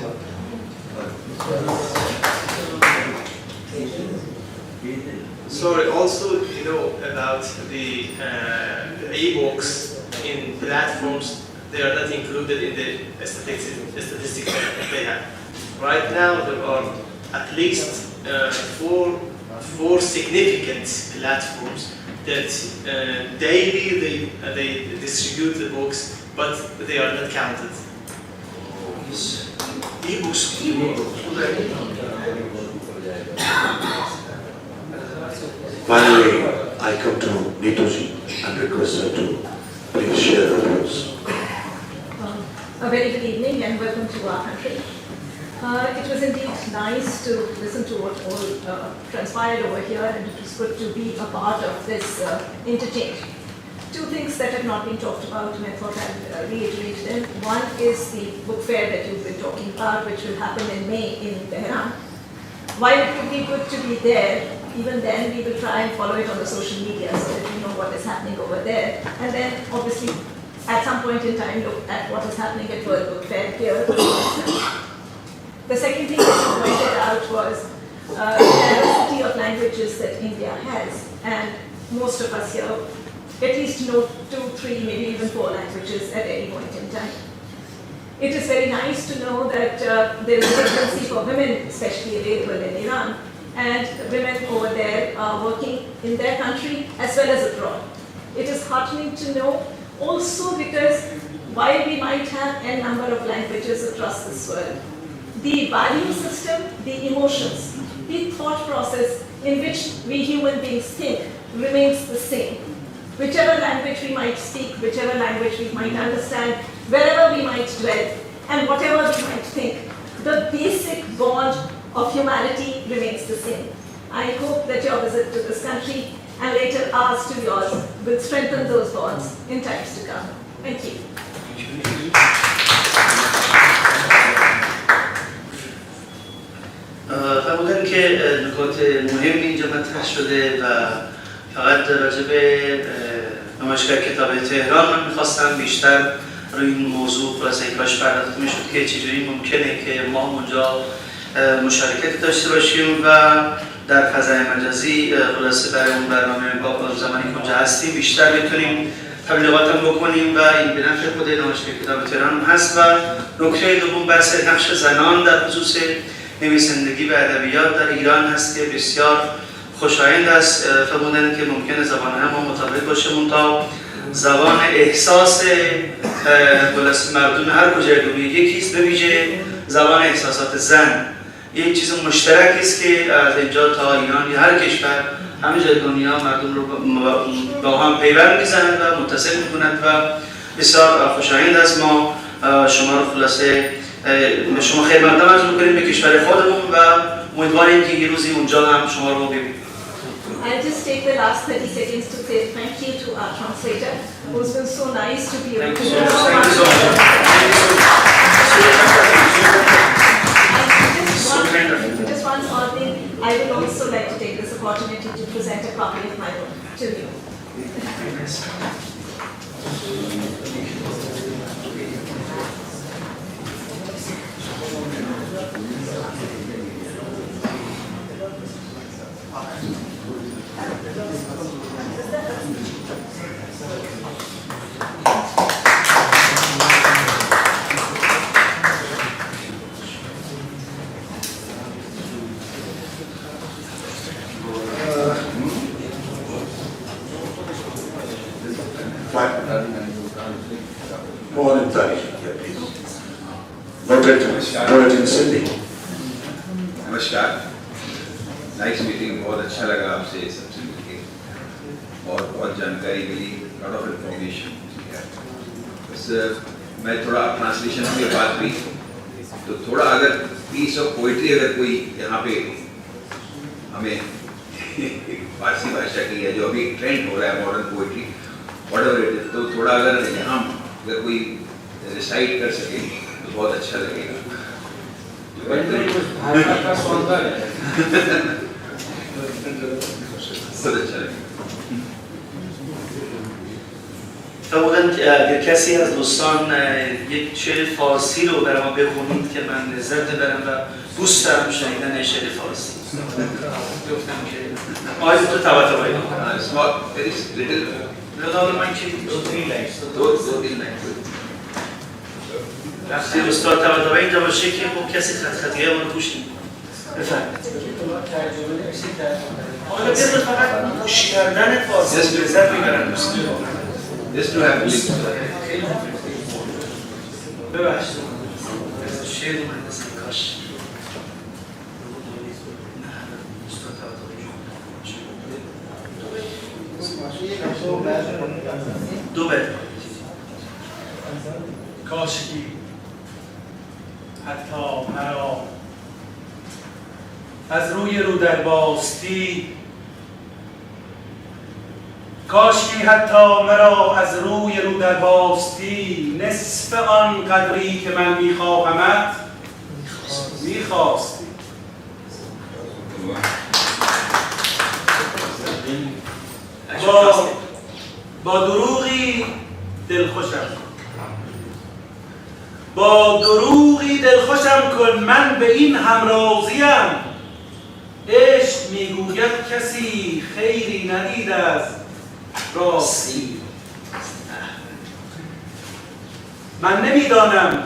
Sorry, also about the e-books in platforms, they are not included in the statistics that they have. Right now, there are at least four significant platforms that daily they distribute the books, but they are not counted. E-books. Finally, I come to Neetoji and request her to please share her views. A very good evening and welcome to our country. It was indeed nice to listen to what all transpired over here, and it was good to be a part of this interchange. Two things that have not been talked about and I thought I'd reiterate them. One is the book fair that you've been talking about, which will happen in May in Tehran. While it would be good to be there, even then we will try and follow it on the social media so that we know what is happening over there. And then obviously at some point in time look at what is happening at World Book Fair here. The second thing that you pointed out was the diversity of languages that India has, and most of us here at least know 2, 3, maybe even 4 languages at any point in time. It is very nice to know that there is a vacancy for women especially available in Iran, and women over there are working in their country as well as abroad. It is heartening to know also because while we might have a number of languages across this world, the value system, the emotions, the thought process in which we human beings think remains the same. whichever language we might speak, whichever language we might understand, wherever we might dwell, and whatever we might think, the basic bond of humanity remains the same. I hope that your visit to this country and later ours to yours will strengthen those bonds in times to come. Thank you. قبولاً که نکات مهمی اینجا مطرح شده و فقط راجع به نمایشگاه کتاب تهران من می‌خواستم بیشتر روی این موضوع خلاصه کاش پرداخته می‌شد که چجوری ممکنه که ما اونجا مشارکت داشته باشیم و در فضای مجازی خلاصه برای اون برنامه با زمانی که اونجا هستیم بیشتر بتونیم تبلیغات هم بکنیم و این به نفع خود نمایشگاه کتاب تهران هست. و نکته دوم بحث نقش زنان در خصوص نویسندگی و ادبیات در ایران هست که بسیار خوشایند است. فرمودن که ممکنه زبان هم مطابق باشه منتها زبان احساس مردم هر کجای دنیا یکیست، به ویژه زبان احساسات زن یک چیز مشترکی است که از اینجا تا ایران یا هر کشور همه جای دنیا مردم رو با هم پیوند میزنند و متصل میکنند و بسیار خوشایند است. ما شما رو خلاصه به شما خیر مقدم عرض میکنیم به کشور خودمون و امیدواریم که یه روزی اونجا هم شما رو ببینیم. I'll just take the last 30 seconds to say thank you to our translator, who's been so nice to be able to do so much. Just one small thing, I would also like to take this opportunity to present a copy of my book to you. More than 30, yeah, please. Wrote it in Sindhi. नमस्कार, nice meeting, बहुत अच्छा लगा आपसे सबसे मिलके और बहुत जानकारी मिली, लॉट ऑफ इन्फॉर्मेशन। बस मैं थोड़ा ट्रांसलेशन की बात हुई तो थोड़ा अगर पीस ऑफ पोइट्री अगर कोई यहाँ पे हमें फारसी भाषा की है जो अभी ट्रेंड हो रहा है modern poetry whatever it is, तो थोड़ा अगर यहाँ अगर कोई रिसाइट कर सके तो बहुत अच्छा लगेगा। فرمودن اگر کسی از دوستان یک شعر فارسی رو برای ما بخونید که من لذت ببرم و دوست دارم شنیدن شعر فارسی. گفتم که آیت تو طباطبایی من که دو تین وقتی استاد طباطبایی اینجا باشه که خب کسی خطیه اون رو گوش نید. بفرمایید. حالا بذار فقط گوش کردن فارسی لذت میبرن دوست. Just to have links. ببخشید. شعر اومد مثل کاش. دو بیت. کاشکی حتی مرا از روی رو در باستی، کاشکی حتی مرا از روی رو در باستی، نصف آن قدری که من میخواهمت میخواستی. با دروغی دلخوشم با دروغی دلخوشم کن، من به این همرازیم. عشق میگوید کسی خیری ندید از راستی. من نمیدانم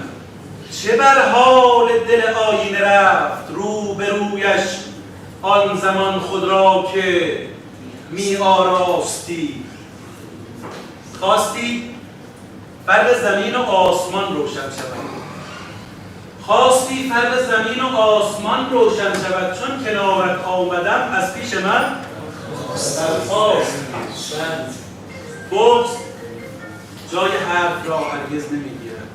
چه بر حال دل آینه رفت، رو به رویش آن زمان خود را که می آراستی. خواستی فرق زمین و آسمان روشن شود، خواستی فرق زمین و آسمان روشن شود، چون کنارت آمدم از پیش من برخاستی. بغض جای حرف را هرگز نمیگیرد.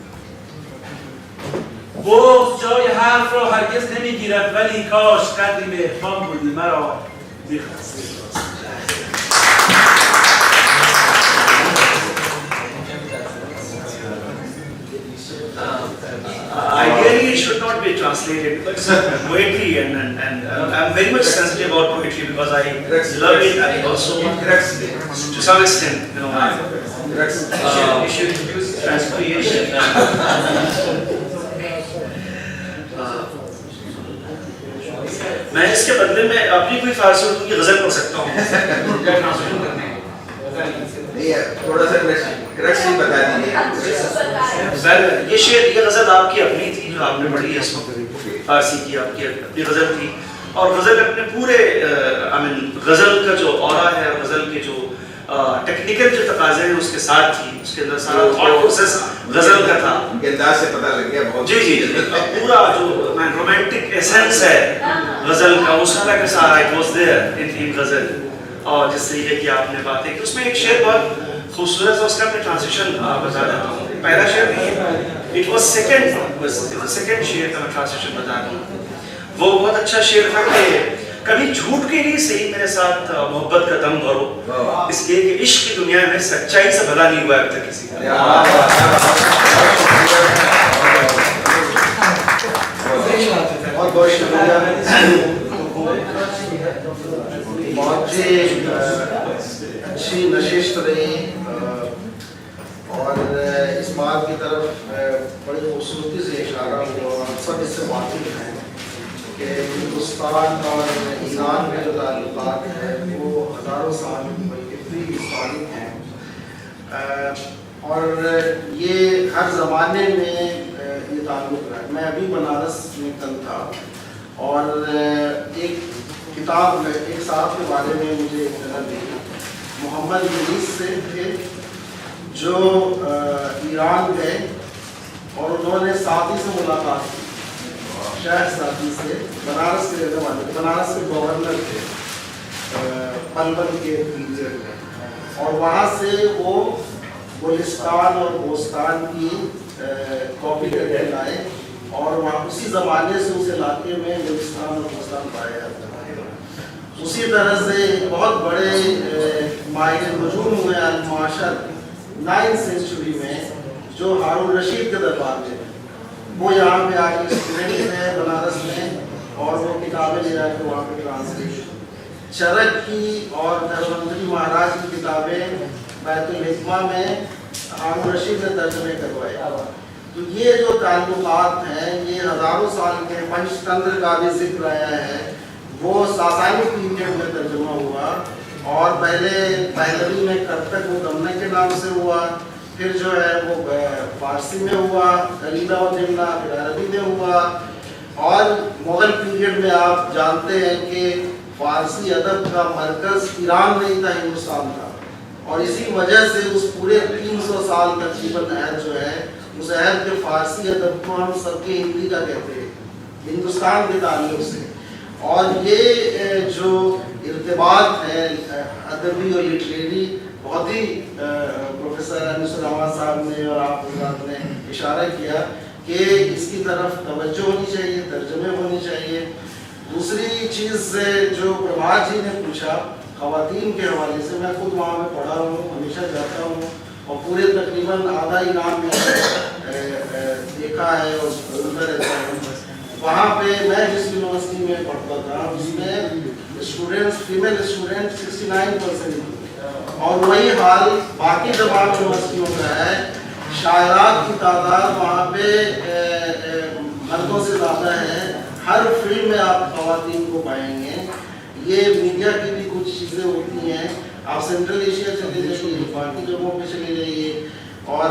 بغض جای حرف را هرگز نمیگیرد، ولی کاش قدری مهربان بودی مرا میخواستی. Ideally, it should not be translated because poetry and I'm very much sensitive about poetry because I love it and also to some extent, you know, you should use transpiration. मैं इसके बदले में अपनी कोई फारसी उर्दू की गजल पढ़ सकता हूँ। थोड़ा सा क्रक्स ही बता दीजिए। सर ये शेर, ये गजल आपकी अपनी थी जो आपने पढ़ी है, इसमें फारसी की आपकी अपनी गजल थी और गजल अपने पूरे गजल का जो ऑरा है, गजल के जो टेक्निकल जो तकाजे हैं उसके साथ थी, उसके अंदर सारा थॉट प्रोसेस गजल का था। अंदाज से पता लग गया बहुत। जी जी, पूरा जो रोमांटिक एसेंस है गजल का वो सारा का सारा इट वाज देयर इन गजल। और जिस तरीके की आपने बातें की उसमें एक शेर बहुत खूबसूरत है, उसका मैं ट्रांसलेशन बता देता हूँ। पहला शेर नहीं है, इट वाज सेकंड शेर का मैं ट्रांसलेशन बता दूँ। वो बहुत अच्छा शेर था कि कभी झूठ के लिए सही मेरे साथ मोहब्बत का दम भरो, इसलिए कि इश्क की दुनिया में सच्चाई से भला नहीं हुआ अब तक किसी का। बहुत बहुत शुक्रिया। बहुत अच्छी नशिस्त रही और इस बात की तरफ बड़ी खूबसूरती से इशारा हुआ, सब इससे वाकिफ हैं कि हिंदुस्तान और ईरान में जो ताल्लुकात हैं वो हज़ारों साल बल्कि प्री हिस्टोरिक हैं और ये हर ज़माने में ये ताल्लुक रहा है। मैं अभी बनारस में कल था और एक किताब में एक साहब के बारे में मुझे एक जगह देखी, मोहम्मद यूनिस से थे जो ईरान गए और उन्होंने साथी से मुलाकात की, शायद साथी से, बनारस के रहने वाले, बनारस के गवर्नर थे पलवल के पीरियड में, और वहाँ से वो गुलिस्तान और बोस्तान की कॉपी करके लाए और वहाँ उसी ज़माने से उस इलाके में गुलिस्तान और बोस्तान पाया जाता है। उसी तरह से बहुत बड़े माहिर नजूम हुए अल-मुआशर 9th सेंचुरी में जो हारून रशीद के दरबार में, वो यहाँ पे आके स्टूडेंट हैं बनारस में और वो किताबें ले जाके वहाँ पे ट्रांसलेशन, चरक की और धर्मंत्री महाराज की किताबें बैतुल हिकमा में हारून रशीद ने तर्जुमे करवाए। तो ये जो ताल्लुकात हैं ये हज़ारों साल के, पंचतंत्र का भी जिक्र आया है, वो सासानी पीरियड में तर्जुमा हुआ और पहलवी में कर्तक वो गमने के नाम से हुआ, फिर जो है वो फारसी में हुआ, गलीला और जिमना, फिर अरबी में हुआ और मुग़ल पीरियड में आप जानते हैं कि फारसी अदब का मरकज़ ईरान नहीं था, हिंदुस्तान था और इसी वजह से उस पूरे 300 साल तकरीबन अहद जो है उस अहद के फारसी अदब को हम सबके हिंदी का कहते हैं हिंदुस्तान के ताल्लुक से। और ये जो इर्तिबात है अदबी और लिटरेरी, बहुत ही प्रोफेसर अनिसुर अहमद साहब ने और आप ने इशारा किया कि इसकी तरफ तवज्जो होनी चाहिए, तर्जुमे होनी चाहिए। दूसरी चीज़ जो प्रभात जी ने पूछा ख़वातीन के हवाले से, मैं खुद वहाँ में पढ़ा हूँ, हमेशा जाता हूँ और पूरे तकरीबन आधा ईरान में देखा है और उधर रहता हूँ। वहाँ पे मैं जिस यूनिवर्सिटी में पढ़ता था उसमें स्टूडेंट्स, फीमेल स्टूडेंट 69% और वही हाल बाकी तमाम यूनिवर्सिटियों का है। शायरात की तादाद वहाँ पे मर्दों से ज़्यादा है, हर फील्ड में आप ख़वातीन को पाएंगे। ये मीडिया की भी कुछ चीज़ें होती हैं, आप सेंट्रल एशिया चले जाइए, बाकी जगहों पे चले जाइए और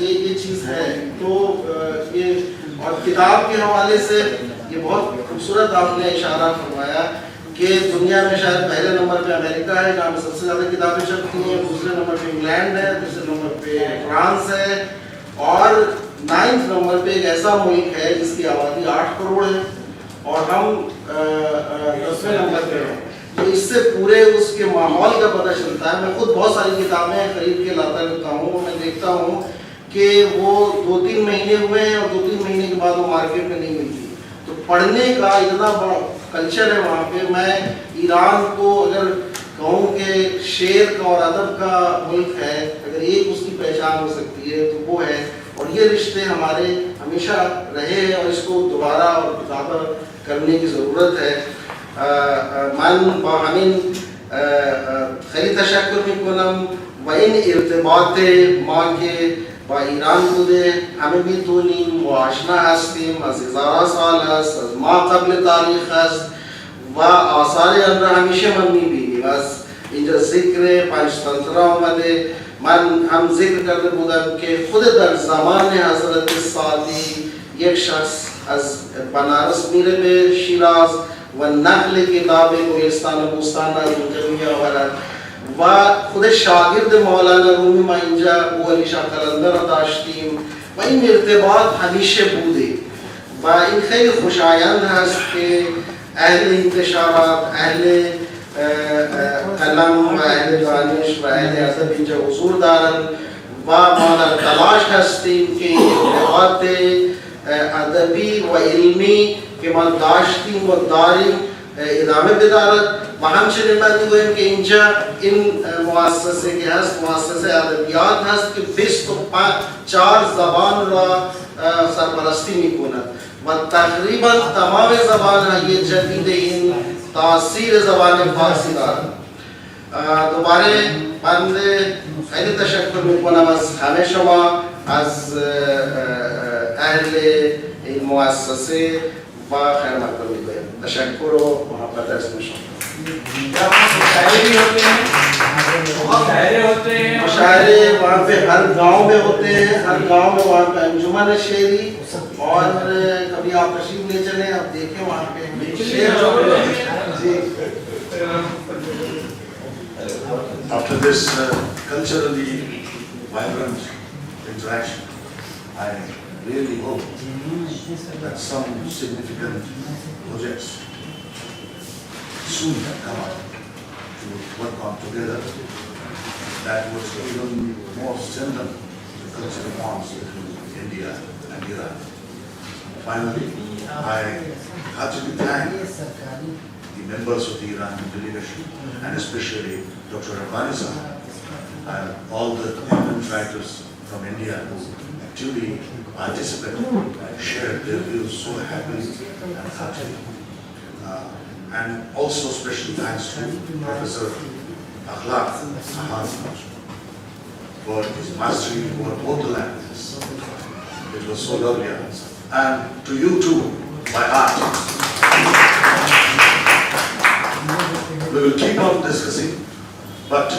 ये चीज़ है। तो ये और किताब के हवाले से ये बहुत खूबसूरत आपने इशारा फरमाया कि दुनिया में शायद पहले नंबर पे अमेरिका है जहाँ पे सबसे ज़्यादा किताबें छपती हैं, दूसरे नंबर पे इंग्लैंड है, तीसरे नंबर पे फ्रांस है और 9th नंबर पे एक ऐसा मुल्क है जिसकी आबादी 8 करोड़ है और हम 10वें नंबर पे हैं। तो اس سے پورے اس کے ماحول کا پتہ چلتا ہے. میں خود بہت ساری کتابیں خرید کے لاتا رہتا ہوں. میں دیکھتا ہوں کہ وہ 2-3 مہینے ہوئے ہیں اور 2-3 مہینے کے بعد وہ مارکیٹ میں نہیں ملتی. تو پڑھنے کا اتنا بڑا کلچر ہے وہاں پہ. میں ایران کو اگر کہوں کہ شعر کا اور ادب کا ملک ہے, اگر ایک اس کی پہچان ہو سکتی ہے تو وہ ہے. اور یہ رشتے ہمارے ہمیشہ رہے ہیں اور اس کو دوبارہ اور زیادہ کرنے کی ضرورت ہے. من با همین خیلی تشکر میکنم و این ارتباط ما که با ایران بوده همه میتونیم و آشنا هستیم, از هزاران سال است, از ما قبل تاریخ است و آثار آن را همیشه من میبینیم. از اینجا ذکر پنجتنتر آمده. من هم ذکر کرده بودم که خود در زمان حضرت سعدی یک شخص از بنارس میره به شیراز و نقل کتاب کوهستان بوستان از اونجا میآورد و خود شاگرد مولانا رومی ما اینجا ابو علی شاه قلندر را داشتیم و این ارتباط همیشه بوده و این خیلی خوشایند هست که اهل انتشارات, اهل قلم و اهل دانش و اهل ادب اینجا حضور دارند و ما در تلاش هستیم که این ارتباط ادبی و علمی که ما داشتیم و داریم ادامه بدارد. و همچنین من میگویم که اینجا این مؤسسه که هست مؤسسه ادبیات هست که 24 زبان را سرپرستی میکند و تقریبا تمام زبان‌های جدید این تاثیر زبان فارسی دارد. دوباره بنده خیلی تشکر میکنم از همه شما, از اهل این مؤسسه و خیر مقدم میگویم. تشکر و محبت از شما. مشاعرے وہاں پہ ہر گاؤں میں ہوتے ہیں, ہر گاؤں میں وہاں پہ انجمن ہے شعری, اور کبھی آپ تشریف لے چلیں, آپ دیکھیں وہاں پہ شعر. After this culturally vibrant interaction, I really hope that some significant projects soon come up to work on together that would even more strengthen the cultural bonds between India and Iran. Finally, I heartily thank the members of the Iranian delegation and especially Dr. Organises and all the eminent writers from India who actively participated, shared their views so happily and heartily. And also special thanks to Professor Akhlaq for his mastery over both the languages. It was so lovely. And to you too, by heart. We will keep on discussing, but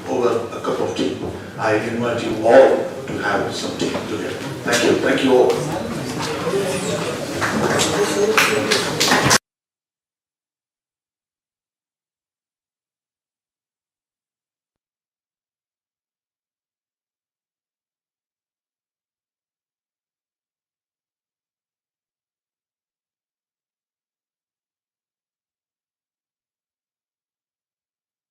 over a cup of tea. I invite you all to have some tea together. Thank you. Thank you all.